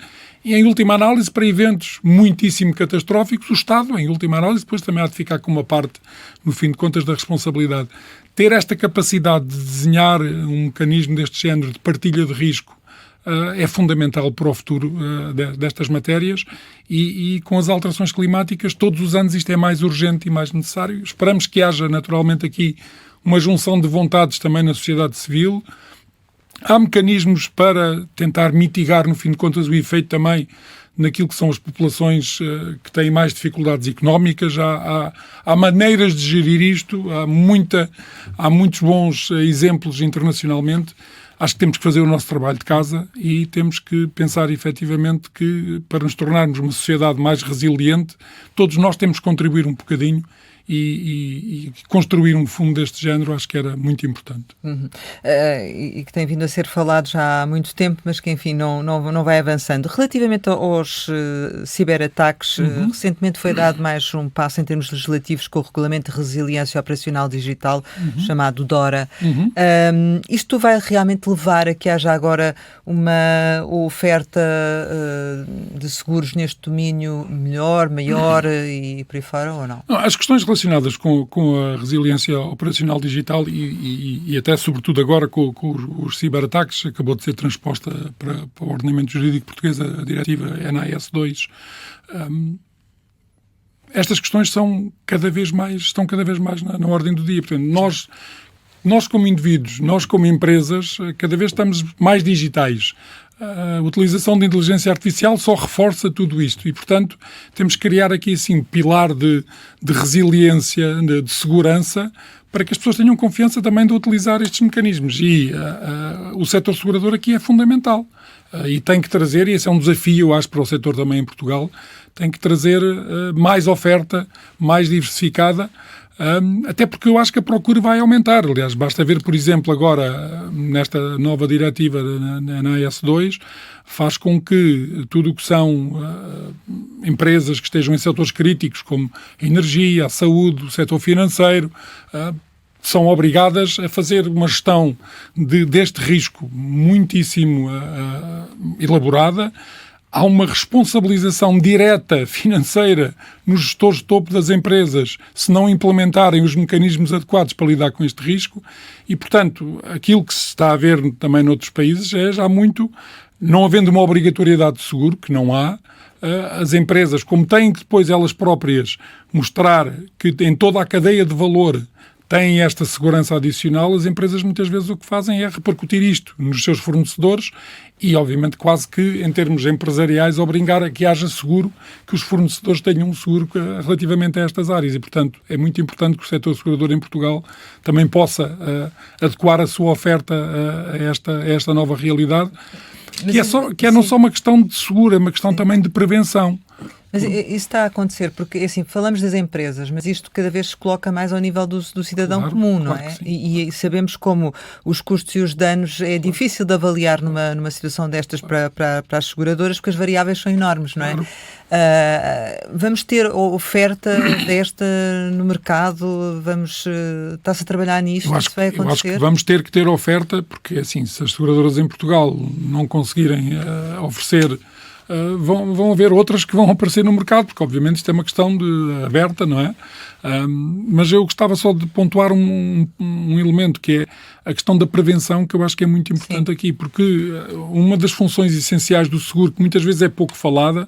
E, em última análise, para eventos muitíssimo catastróficos, o Estado, em última análise, depois também há de ficar com uma parte, no fim de contas, da responsabilidade. Ter esta capacidade de desenhar um mecanismo deste género de partilha de risco é fundamental para o futuro destas matérias, e com as alterações climáticas, todos os anos isto é mais urgente e mais necessário. Esperamos que haja, naturalmente, aqui uma junção de vontades também na sociedade civil. Há mecanismos para tentar mitigar, no fim de contas, o efeito também naquilo que são as populações que têm mais dificuldades económicas. Há maneiras de gerir isto, há muitos bons exemplos internacionalmente. Acho que temos que fazer o nosso trabalho de casa e temos que pensar efetivamente que, para nos tornarmos uma sociedade mais resiliente, todos nós temos que contribuir um bocadinho e construir um fundo deste género. Acho que era muito importante. E que tem vindo a ser falado já há muito tempo, mas que, enfim, não vai avançando. Relativamente aos ciberataques, recentemente foi dado mais um passo em termos legislativos com o Regulamento de Resiliência Operacional Digital, chamado DORA. Isto vai realmente levar a que haja agora uma oferta de seguros neste domínio melhor, maior e por aí fora, ou não? As questões relacionadas com a resiliência operacional digital e até, sobretudo, agora com os ciberataques, acabou de ser transposta para o ordenamento jurídico português a diretiva NIS 2. Estas questões estão cada vez mais na ordem do dia. Portanto, nós como indivíduos, nós como empresas, cada vez estamos mais digitais. a utilização de inteligência artificial só reforça tudo isto e, portanto, temos que criar aqui, assim, pilar de resiliência, de segurança, para que as pessoas tenham confiança também de utilizar estes mecanismos. E o setor segurador aqui é fundamental. E tem que trazer, e esse é um desafio, eu acho, para o setor também em Portugal, tem que trazer mais oferta, mais diversificada, até porque eu acho que a procura vai aumentar. Aliás, basta ver, por exemplo, agora, nesta nova diretiva na AS2, faz com que tudo o que são empresas que estejam em setores críticos, como a energia, a saúde, o setor financeiro, são obrigadas a fazer uma gestão deste risco muitíssimo elaborada. Há uma responsabilização direta financeira nos gestores de topo das empresas se não implementarem os mecanismos adequados para lidar com este risco e, portanto, aquilo que se está a ver também noutros países é já muito, não havendo uma obrigatoriedade de seguro, que não há, as empresas, como têm que depois elas próprias mostrar que em toda a cadeia de valor têm esta segurança adicional, as empresas muitas vezes o que fazem é repercutir isto nos seus fornecedores e, obviamente, quase que, em termos empresariais, obrigar a que haja seguro, que os fornecedores tenham um seguro relativamente a estas áreas. E, portanto, é muito importante que o setor segurador em Portugal também possa adequar a sua oferta a esta nova realidade, que é não só uma questão de seguro, é uma questão também de prevenção. Mas isso está a acontecer, porque assim, falamos das empresas, mas isto cada vez se coloca mais ao nível do cidadão comum, não é? E sabemos como os custos e os danos é difícil de avaliar numa situação destas para as seguradoras, porque as variáveis são enormes, não é? Claro. Vamos ter oferta desta no mercado? Está-se a trabalhar nisto? Isso vai acontecer? Eu acho que vamos ter que ter oferta, porque assim, se as seguradoras em Portugal não conseguirem oferecer, vão haver outras que vão aparecer no mercado, porque obviamente isto é uma questão aberta, não é? Mas eu gostava só de pontuar um elemento, que é a questão da prevenção, que eu acho que é muito importante aqui, porque uma das funções essenciais do seguro, que muitas vezes é pouco falada,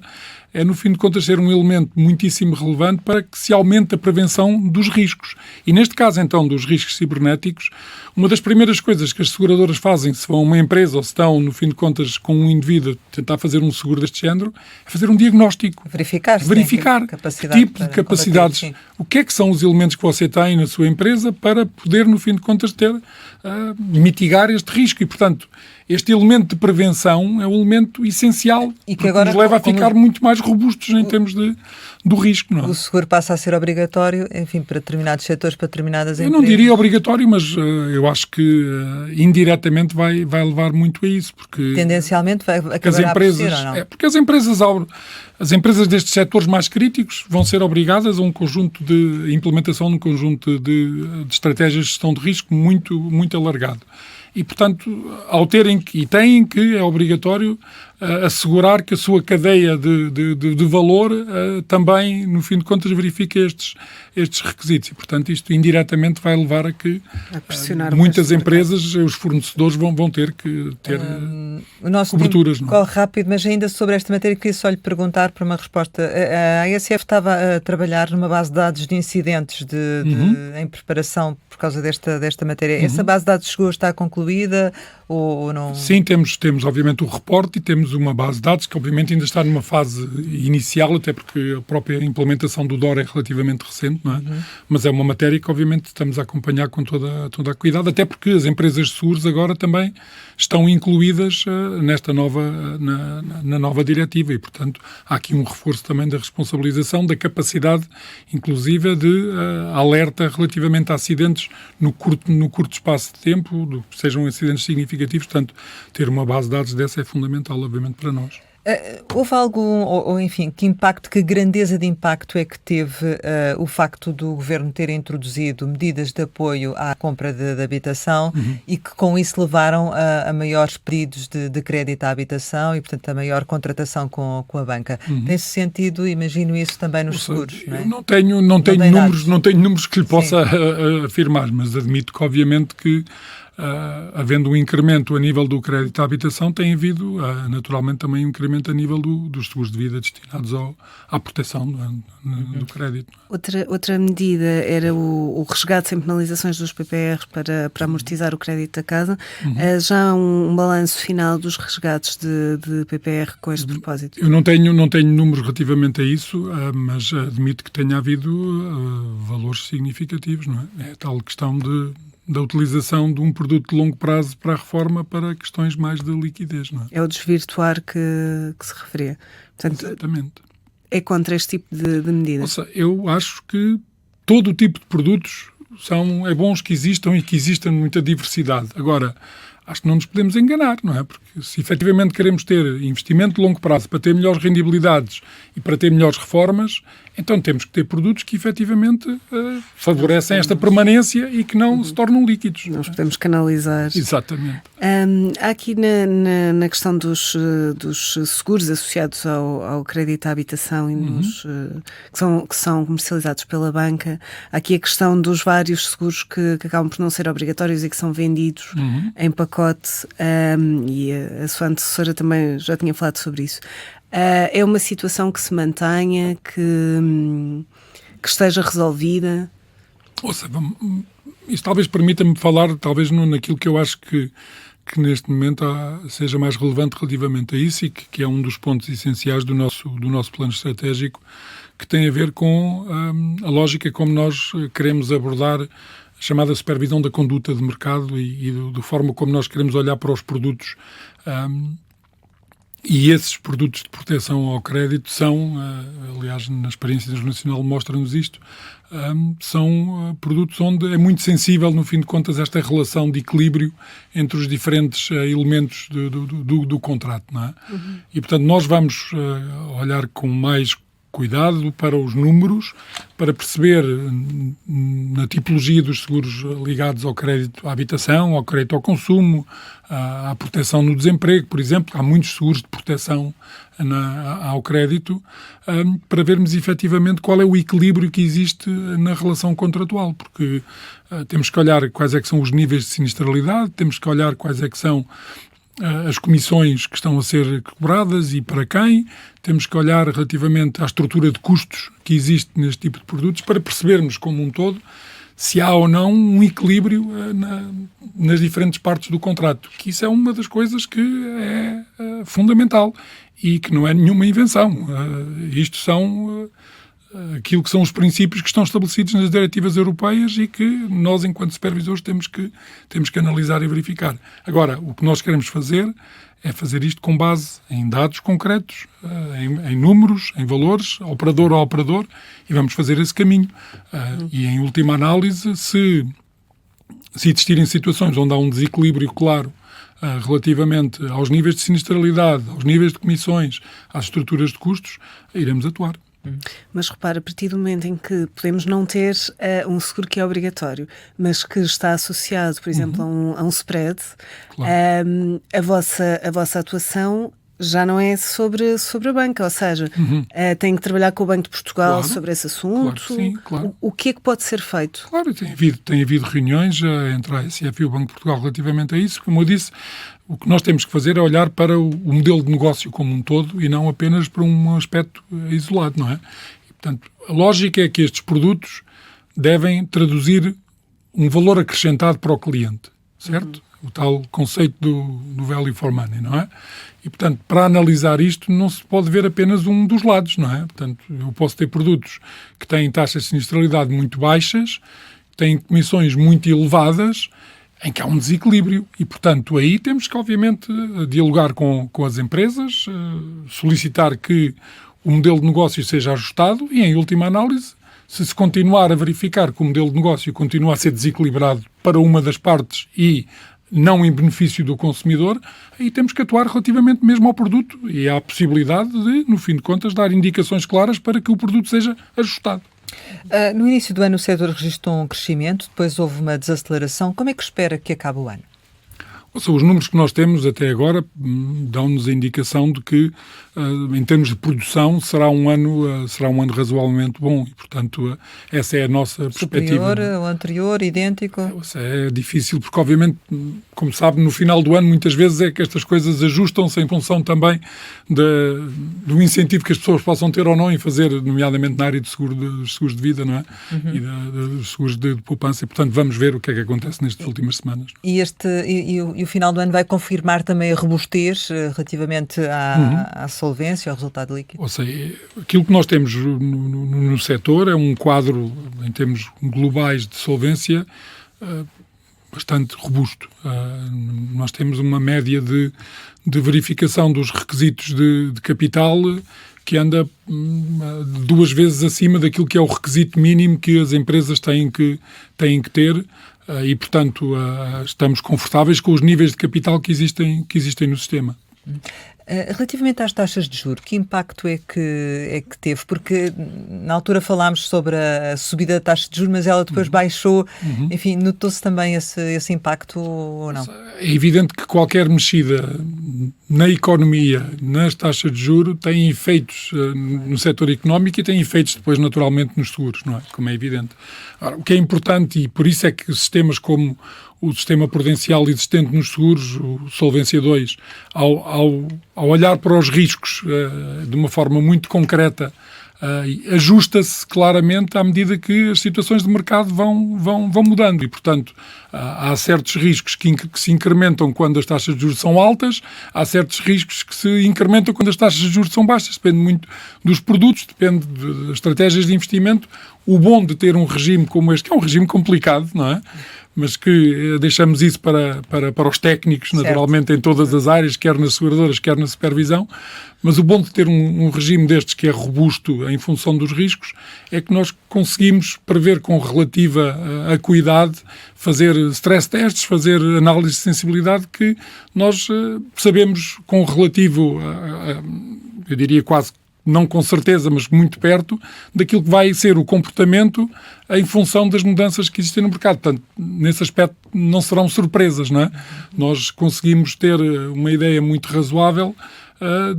é, no fim de contas, ser um elemento muitíssimo relevante para que se aumente a prevenção dos riscos. E neste caso, então, dos riscos cibernéticos, uma das primeiras coisas que as seguradoras fazem, se vão a uma empresa ou se estão, no fim de contas, com um indivíduo tentar fazer um seguro deste género, é fazer um diagnóstico. Verificar que tipo de capacidades, o que é que são os elementos que você tem na sua empresa para poder, no fim de contas, mitigar este risco. E, portanto, este elemento de prevenção é um elemento essencial e que agora nos leva a ficar muito mais robustos em termos do risco. Não é? O seguro passa a ser obrigatório, enfim, para determinados setores, para determinadas empresas. Eu não diria obrigatório, mas eu acho que indiretamente vai levar muito a isso. Porque tendencialmente vai acabar por ser, ou não? Porque as empresas destes setores mais críticos vão ser obrigadas a um conjunto de implementação de um conjunto de estratégias de gestão de risco muito, muito alargado. E, portanto, têm que, é obrigatório, assegurar que a sua cadeia de valor também, no fim de contas, verifique estes requisitos. E, portanto, isto indiretamente vai levar a que muitas empresas, os fornecedores, vão ter que ter o nosso coberturas. Tempo corre rápido, mas ainda sobre esta matéria queria só lhe perguntar para uma resposta. A ASF estava a trabalhar numa base de dados de incidentes em preparação por causa desta matéria. Essa base de dados está concluída ou não? Sim, temos obviamente o reporte e temos uma base de dados que obviamente ainda está numa fase inicial, até porque a própria implementação do DOR é relativamente recente, não é? Mas é uma matéria que obviamente estamos a acompanhar com toda a cuidado, até porque as empresas de seguros agora também estão incluídas nesta na nova diretiva e, portanto, há aqui um reforço também da responsabilização, da capacidade, inclusive, de alerta relativamente a acidentes no curto espaço de tempo, sejam acidentes significativos. Portanto, ter uma base de dados dessa é fundamental, obviamente, para nós. Houve algum, enfim, que grandeza de impacto é que teve o facto do Governo ter introduzido medidas de apoio à compra de habitação e que com isso levaram a maiores pedidos de crédito à habitação e, portanto, a maior contratação com a banca? Tem-se sentido, imagino isso também nos seguros, não é? Não tenho números que lhe possa afirmar, mas admito que, obviamente, que havendo um incremento a nível do crédito à habitação, tem havido naturalmente também um incremento a nível dos seguros de vida destinados à proteção do crédito. Outra medida era o resgate sem penalizações dos PPR para amortizar o crédito da casa. Já há um balanço final dos resgates de PPR com este propósito? Eu não tenho números relativamente a isso, mas admito que tenha havido valores significativos, não é? É a tal questão da utilização de um produto de longo prazo para a reforma para questões mais de liquidez, não é? É o desvirtuar que se referia. Portanto, exatamente. É contra este tipo de medidas? Ou seja, eu acho que todo o tipo de produtos é bons que existam e que exista muita diversidade. Agora, acho que não nos podemos enganar, não é? Porque se efetivamente queremos ter investimento de longo prazo para ter melhores rendibilidades e para ter melhores reformas, então temos que ter produtos que efetivamente favorecem esta permanência e que não se tornam líquidos. Nós podemos canalizar. Exatamente. Há aqui na questão dos seguros associados ao crédito à habitação e que são comercializados pela banca, há aqui a questão dos vários seguros que acabam por não ser obrigatórios e que são vendidos em pacote, e a sua antecessora também já tinha falado sobre isso. É uma situação que se mantenha, que esteja resolvida? Isso talvez permita-me falar naquilo que eu acho que neste momento seja mais relevante relativamente a isso e que é um dos pontos essenciais do nosso plano estratégico, que tem a ver com a lógica como nós queremos abordar a chamada supervisão da conduta de mercado e da forma como nós queremos olhar para os produtos. E esses produtos de proteção ao crédito são, aliás, na experiência internacional mostra-nos isto, são produtos onde é muito sensível, no fim de contas, esta relação de equilíbrio entre os diferentes elementos do contrato, não é? E, portanto, nós vamos olhar com mais cuidado para os números, para perceber na tipologia dos seguros ligados ao crédito à habitação, ao crédito ao consumo, à proteção no desemprego, por exemplo. Há muitos seguros de proteção ao crédito, para vermos efetivamente qual é o equilíbrio que existe na relação contratual, porque temos que olhar quais é que são os níveis de sinistralidade, temos que olhar quais é que são as comissões que estão a ser cobradas e para quem. Temos que olhar relativamente à estrutura de custos que existe neste tipo de produtos para percebermos como um todo se há ou não um equilíbrio nas diferentes partes do contrato. Que isso é uma das coisas que é fundamental e que não é nenhuma invenção. Isto são aquilo que são os princípios que estão estabelecidos nas diretivas europeias e que nós, enquanto supervisores, temos que analisar e verificar. Agora, o que nós queremos fazer é fazer isto com base em dados concretos, em números, em valores, operador a operador, e vamos fazer esse caminho. E, em última análise, se existirem situações onde há um desequilíbrio claro relativamente aos níveis de sinistralidade, aos níveis de comissões, às estruturas de custos, iremos atuar. Mas repara, a partir do momento em que podemos não ter um seguro que é obrigatório, mas que está associado, por exemplo, a um spread, claro. A vossa atuação já não é sobre a banca, ou seja, tem que trabalhar com o Banco de Portugal, claro, sobre esse assunto. Claro, sim, claro. O que é que pode ser feito? Claro, tem havido reuniões entre a ASF e o Banco de Portugal relativamente a isso. Como eu disse, o que nós temos que fazer é olhar para o modelo de negócio como um todo e não apenas para um aspecto isolado, não é? E, portanto, a lógica é que estes produtos devem traduzir um valor acrescentado para o cliente, certo? O tal conceito do value for money, não é? E, portanto, para analisar isto não se pode ver apenas um dos lados, não é? Portanto, eu posso ter produtos que têm taxas de sinistralidade muito baixas, têm comissões muito elevadas, em que há um desequilíbrio e, portanto, aí temos que, obviamente, dialogar com as empresas, solicitar que o modelo de negócio seja ajustado e, em última análise, se continuar a verificar que o modelo de negócio continua a ser desequilibrado para uma das partes e não em benefício do consumidor, aí temos que atuar relativamente mesmo ao produto e há a possibilidade de, no fim de contas, dar indicações claras para que o produto seja ajustado. No início do ano o setor registrou um crescimento, depois houve uma desaceleração. Como é que espera que acabe o ano? Os números que nós temos até agora dão-nos a indicação de que em termos de produção, será um ano razoavelmente bom e, portanto, essa é a nossa perspectiva. Superior ao anterior, idêntico? É difícil, porque obviamente, como sabe, no final do ano muitas vezes é que estas coisas ajustam-se em função também do incentivo que as pessoas possam ter ou não em fazer, nomeadamente na área dos seguros de vida, não é? E dos seguros de poupança. E, portanto, vamos ver o que é que acontece nestas últimas semanas. E o final do ano vai confirmar também a robustez relativamente à solvência, ao resultado líquido? Ou seja, aquilo que nós temos no setor é um quadro, em termos globais de solvência, bastante robusto. Nós temos uma média de verificação dos requisitos de capital que anda 2 vezes acima daquilo que é o requisito mínimo que as empresas têm que ter e, portanto, estamos confortáveis com os níveis de capital que existem no sistema. Relativamente às taxas de juros, que impacto é que teve? Porque na altura falámos sobre a subida da taxa de juros, mas ela depois baixou. Enfim, notou-se também esse impacto ou não? É evidente que qualquer mexida na economia, nas taxas de juros, tem efeitos no setor económico e tem efeitos depois naturalmente nos seguros, não é? Como é evidente. Ora, o que é importante, e por isso é que sistemas como o sistema prudencial existente nos seguros, o Solvência 2, ao olhar para os riscos de uma forma muito concreta, ajusta-se claramente à medida que as situações de mercado vão mudando e, portanto, há certos riscos que se incrementam quando as taxas de juros são altas, há certos riscos que se incrementam quando as taxas de juros são baixas. Depende muito dos produtos, depende das estratégias de investimento. O bom de ter um regime como este, que é um regime complicado, não é? Mas que deixamos isso para os técnicos, naturalmente, certo, em todas as áreas, quer nas seguradoras, quer na supervisão. Mas o bom de ter um regime destes que é robusto em função dos riscos é que nós conseguimos prever com relativa acuidade, fazer stress tests, fazer análise de sensibilidade que nós sabemos com relativo, eu diria quase não com certeza, mas muito perto, daquilo que vai ser o comportamento em função das mudanças que existem no mercado. Portanto, nesse aspecto não serão surpresas, não é? Nós conseguimos ter uma ideia muito razoável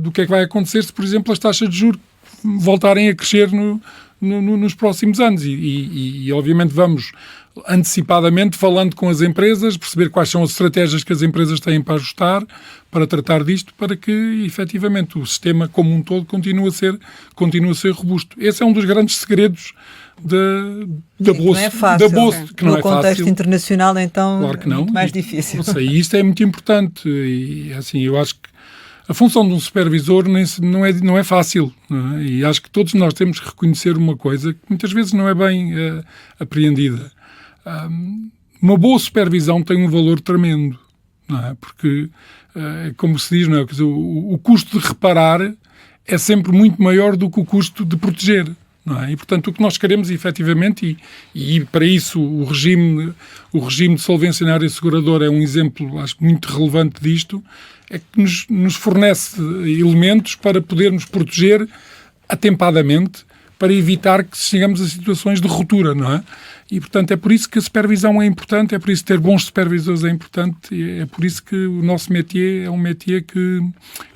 do que é que vai acontecer se, por exemplo, as taxas de juros voltarem a crescer nos próximos anos. E obviamente, vamos antecipadamente falando com as empresas, perceber quais são as estratégias que as empresas têm para ajustar, para tratar disto, para que, efetivamente, o sistema como um todo continue a ser robusto. Esse é um dos grandes segredos da bolsa. Não é fácil. Que não é fácil. No contexto internacional, então, claro que não. Muito mais difícil. E isto é muito importante. E, assim, eu acho que a função de um supervisor não é fácil. Não é? E acho que todos nós temos que reconhecer uma coisa que muitas vezes não é bem apreendida. Uma boa supervisão tem um valor tremendo, não é? Porque, como se diz, não é? O custo de reparar é sempre muito maior do que o custo de proteger, não é? E, portanto, o que nós queremos, efetivamente, e para isso o regime de solvência na área seguradora é um exemplo, acho, muito relevante disto, é que nos fornece elementos para podermos proteger atempadamente, para evitar que chegamos a situações de ruptura, não é? E, portanto, é por isso que a supervisão é importante, é por isso que ter bons supervisores é importante, e é por isso que o nosso métier é um métier que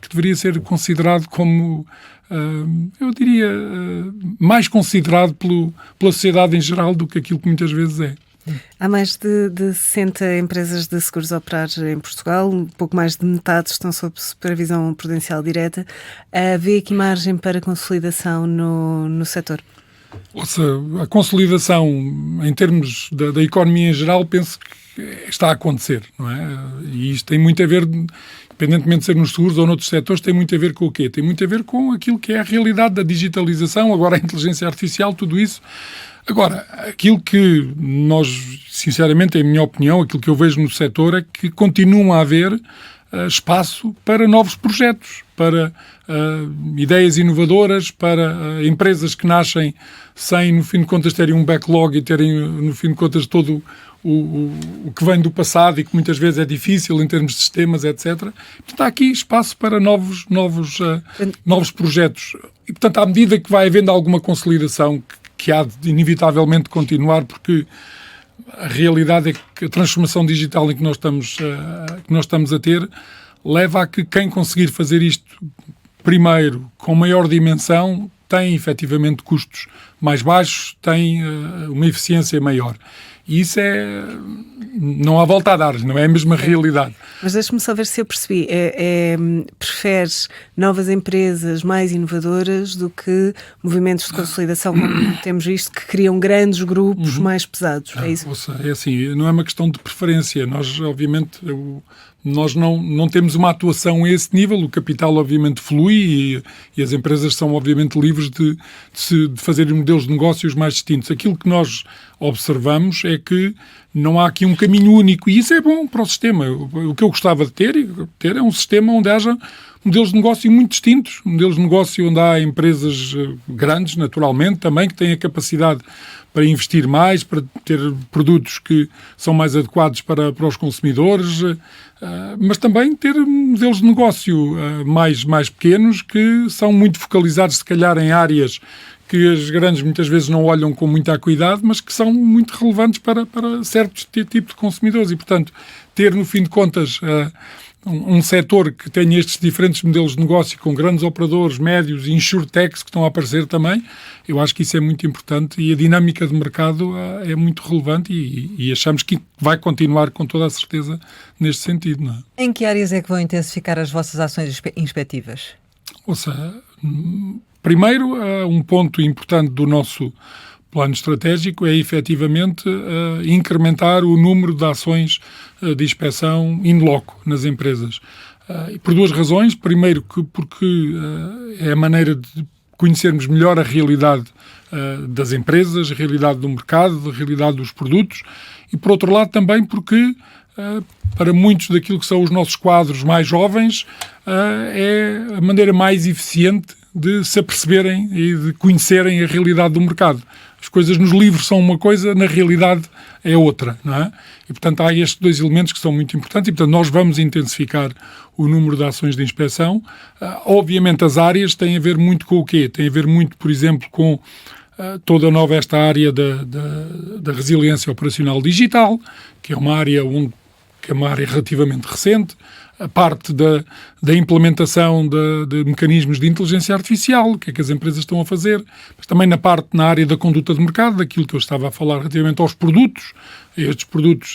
deveria ser considerado como, eu diria, mais considerado pela sociedade em geral do que aquilo que muitas vezes é. Há mais de 60 empresas de seguros a operar em Portugal, um pouco mais de metade estão sob supervisão prudencial direta. Vê aqui margem para consolidação no setor? A consolidação em termos da economia em geral, penso que está a acontecer, não é? E isto tem muito a ver, independentemente de ser nos seguros ou noutros setores, tem muito a ver com o quê? Tem muito a ver com aquilo que é a realidade da digitalização, agora a inteligência artificial, tudo isso. Agora, aquilo que nós, sinceramente, em minha opinião, aquilo que eu vejo no setor é que continua a haver espaço para novos projetos, para ideias inovadoras, para empresas que nascem sem, no fim de contas, terem um backlog e terem, no fim de contas, todo o que vem do passado e que muitas vezes é difícil em termos de sistemas, etc. Portanto, há aqui espaço para novos projetos. E, portanto, à medida que vai havendo alguma consolidação que há de inevitavelmente continuar, porque a realidade é que a transformação digital em que nós estamos a ter leva a que quem conseguir fazer isto primeiro, com maior dimensão, tem efetivamente custos mais baixos, tem uma eficiência maior. E isso não há volta a dar, não é a mesma realidade. Mas deixe-me só ver se eu percebi. Preferes novas empresas mais inovadoras do que movimentos de consolidação, como temos visto, que criam grandes grupos mais pesados? É isso? É assim, não é uma questão de preferência. Nós, obviamente, nós não temos uma atuação a esse nível. O capital, obviamente, flui e as empresas são, obviamente, livres de fazer modelos de negócios mais distintos. Aquilo que nós observamos é que não há aqui um caminho único e isso é bom para o sistema. O que eu gostava de ter é um sistema onde haja modelos de negócio muito distintos, modelos de negócio onde há empresas grandes, naturalmente, também, que têm a capacidade para investir mais, para ter produtos que são mais adequados para os consumidores, mas também ter modelos de negócio mais pequenos que são muito focalizados, se calhar, em áreas que as grandes muitas vezes não olham com muita acuidade, mas que são muito relevantes para certos tipos de consumidores e, portanto, ter, no fim de contas, um setor que tenha estes diferentes modelos de negócio com grandes operadores, médios e insurtechs que estão a aparecer também, eu acho que isso é muito importante e a dinâmica de mercado é muito relevante e achamos que vai continuar com toda a certeza neste sentido. Não é? Em que áreas é que vão intensificar as vossas ações inspectivas? Primeiro, um ponto importante do nosso plano estratégico é, efetivamente, incrementar o número de ações de inspeção in loco nas empresas. Por duas razões. Primeiro, porque é a maneira de conhecermos melhor a realidade das empresas, a realidade do mercado, a realidade dos produtos. E, por outro lado, também porque, para muitos daquilo que são os nossos quadros mais jovens, é a maneira mais eficiente de se aperceberem e de conhecerem a realidade do mercado. As coisas nos livros são uma coisa, na realidade é outra, não é? E, portanto, há estes dois elementos que são muito importantes e, portanto, nós vamos intensificar o número de ações de inspeção. Obviamente, as áreas têm a ver muito com o quê? Tem a ver muito, por exemplo, com toda esta área da resiliência operacional digital, que é uma área relativamente recente, a parte da implementação de mecanismos de inteligência artificial, o que é que as empresas estão a fazer, mas também na área da conduta de mercado, daquilo que eu estava a falar relativamente aos produtos, estes produtos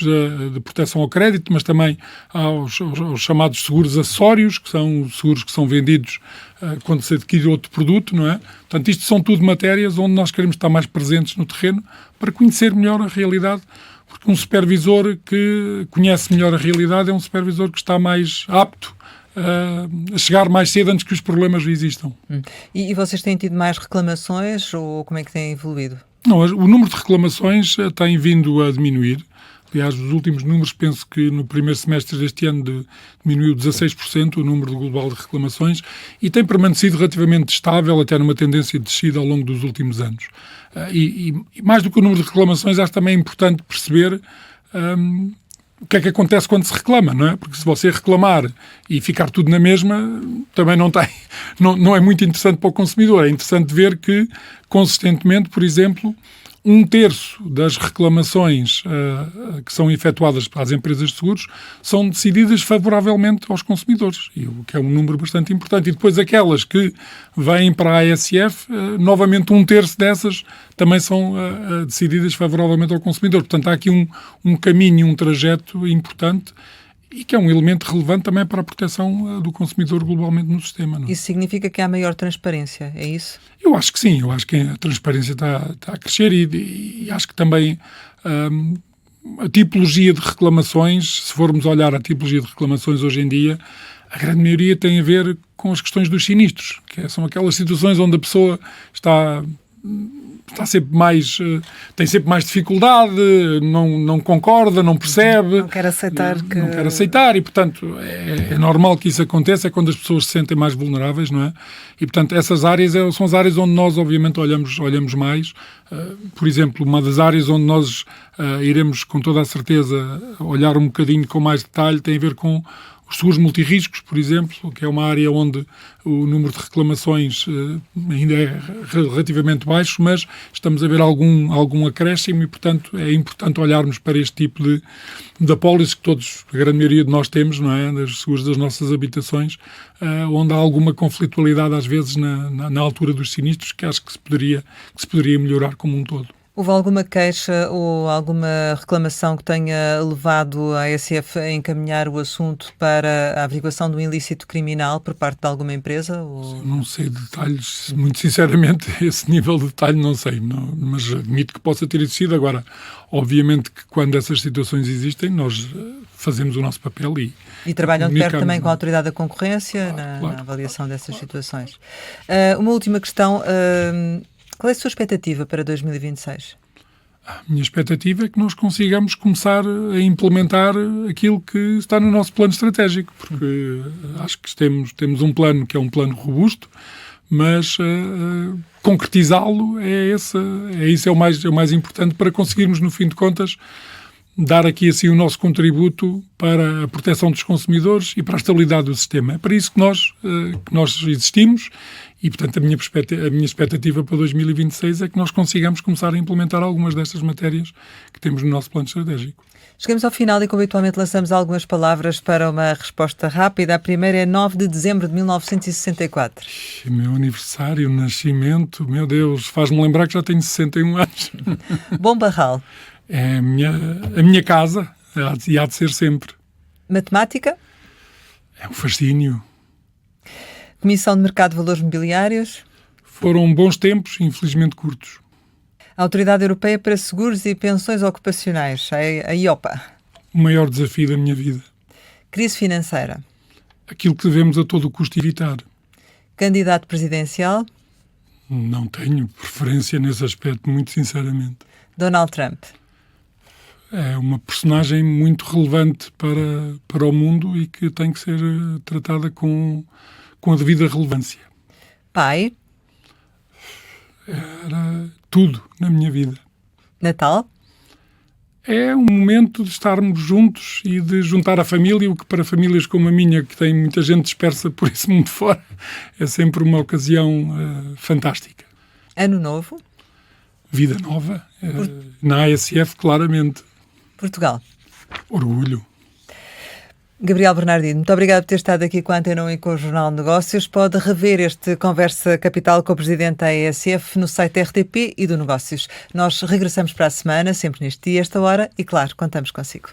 de proteção ao crédito, mas também aos chamados seguros acessórios, que são seguros que são vendidos quando se adquire outro produto, não é? Portanto, isto são tudo matérias onde nós queremos estar mais presentes no terreno para conhecer melhor a realidade. Porque um supervisor que conhece melhor a realidade é um supervisor que está mais apto a chegar mais cedo antes que os problemas existam. E vocês têm tido mais reclamações ou como é que têm evoluído? Não, o número de reclamações tem vindo a diminuir. Aliás, os últimos números, penso que no primeiro semestre deste ano diminuiu 16% o número global de reclamações e tem permanecido relativamente estável, até numa tendência de descida ao longo dos últimos anos. E mais do que o número de reclamações, acho também importante perceber o que é que acontece quando se reclama, não é? Porque se você reclamar e ficar tudo na mesma, também não é muito interessante para o consumidor. É interessante ver que, consistentemente, por exemplo, 1/3 das reclamações que são efetuadas pelas empresas de seguros são decididas favoravelmente aos consumidores, o que é um número bastante importante. E depois aquelas que vêm para a ASF, novamente 1/3 dessas também são decididas favoravelmente ao consumidor. Portanto, há aqui um caminho, um trajeto importante e que é um elemento relevante também para a proteção do consumidor globalmente no sistema. Não é? Isso significa que há maior transparência, é isso? Eu acho que sim, eu acho que a transparência está a crescer e acho que também a tipologia de reclamações, se formos olhar a tipologia de reclamações hoje em dia, a grande maioria tem a ver com as questões dos sinistros, que são aquelas situações onde a pessoa tem sempre mais dificuldade, não concorda, não percebe. Não quer aceitar Não quer aceitar e, portanto, é normal que isso aconteça, é quando as pessoas se sentem mais vulneráveis, não é? E, portanto, essas áreas são as áreas onde nós, obviamente, olhamos mais. Por exemplo, uma das áreas onde nós iremos, com toda a certeza, olhar um bocadinho com mais detalhe tem a ver com os seguros multirriscos, por exemplo, que é uma área onde o número de reclamações ainda é relativamente baixo, mas estamos a ver algum acréscimo e, portanto, é importante olharmos para este tipo de apólices que todos, a grande maioria de nós temos, não é? Dos seguros das nossas habitações, onde há alguma conflitualidade às vezes na altura dos sinistros que acho que se poderia melhorar como um todo. Houve alguma queixa ou alguma reclamação que tenha levado a ASF a encaminhar o assunto para a averiguação de um ilícito criminal por parte de alguma empresa? Ou... Não sei detalhes, muito sinceramente, esse nível de detalhe não sei, mas admito que possa ter existido. Agora, obviamente que quando essas situações existem, nós fazemos o nosso papel e trabalham de perto também com a Autoridade da Concorrência na avaliação dessas situações. Uma última questão... Qual é a sua expectativa para 2026? A minha expectativa é que nós consigamos começar a implementar aquilo que está no nosso plano estratégico, porque acho que temos um plano que é um plano robusto, mas concretizá-lo é o mais importante para conseguirmos, no fim de contas, dar aqui assim o nosso contributo para a proteção dos consumidores e para a estabilidade do sistema. É para isso que nós existimos e, portanto, a minha expectativa para 2026 é que nós consigamos começar a implementar algumas destas matérias que temos no nosso plano estratégico. Chegamos ao final e, como habitualmente, lançamos algumas palavras para uma resposta rápida. A primeira é 9 de dezembro de 1964. Meu aniversário, nascimento, meu Deus, faz-me lembrar que já tenho 61 anos. Bom Barral. É a minha casa, e há de ser sempre. Matemática? É um fascínio. Comissão de Mercado de Valores Mobiliários? Foram bons tempos, infelizmente curtos. A Autoridade Europeia para Seguros e Pensões Ocupacionais, a IOPA. O maior desafio da minha vida. Crise financeira? Aquilo que devemos a todo o custo evitar. Candidato presidencial? Não tenho preferência nesse aspecto, muito sinceramente. Donald Trump? É uma personagem muito relevante para o mundo e que tem que ser tratada com a devida relevância. Pai? Era tudo na minha vida. Natal? É um momento de estarmos juntos e de juntar a família, o que para famílias como a minha, que tem muita gente dispersa por esse mundo fora, é sempre uma ocasião fantástica. Ano Novo? Vida nova, na ASF, claramente. Portugal? Orgulho. Gabriel Bernardino, muito obrigado por ter estado aqui com a Antena 1 e com o Jornal de Negócios. Pode rever este Conversa Capital com o Presidente da ASF no site da RTP e do Negócios. Nós regressamos para a semana, sempre neste dia, esta hora, e claro, contamos consigo.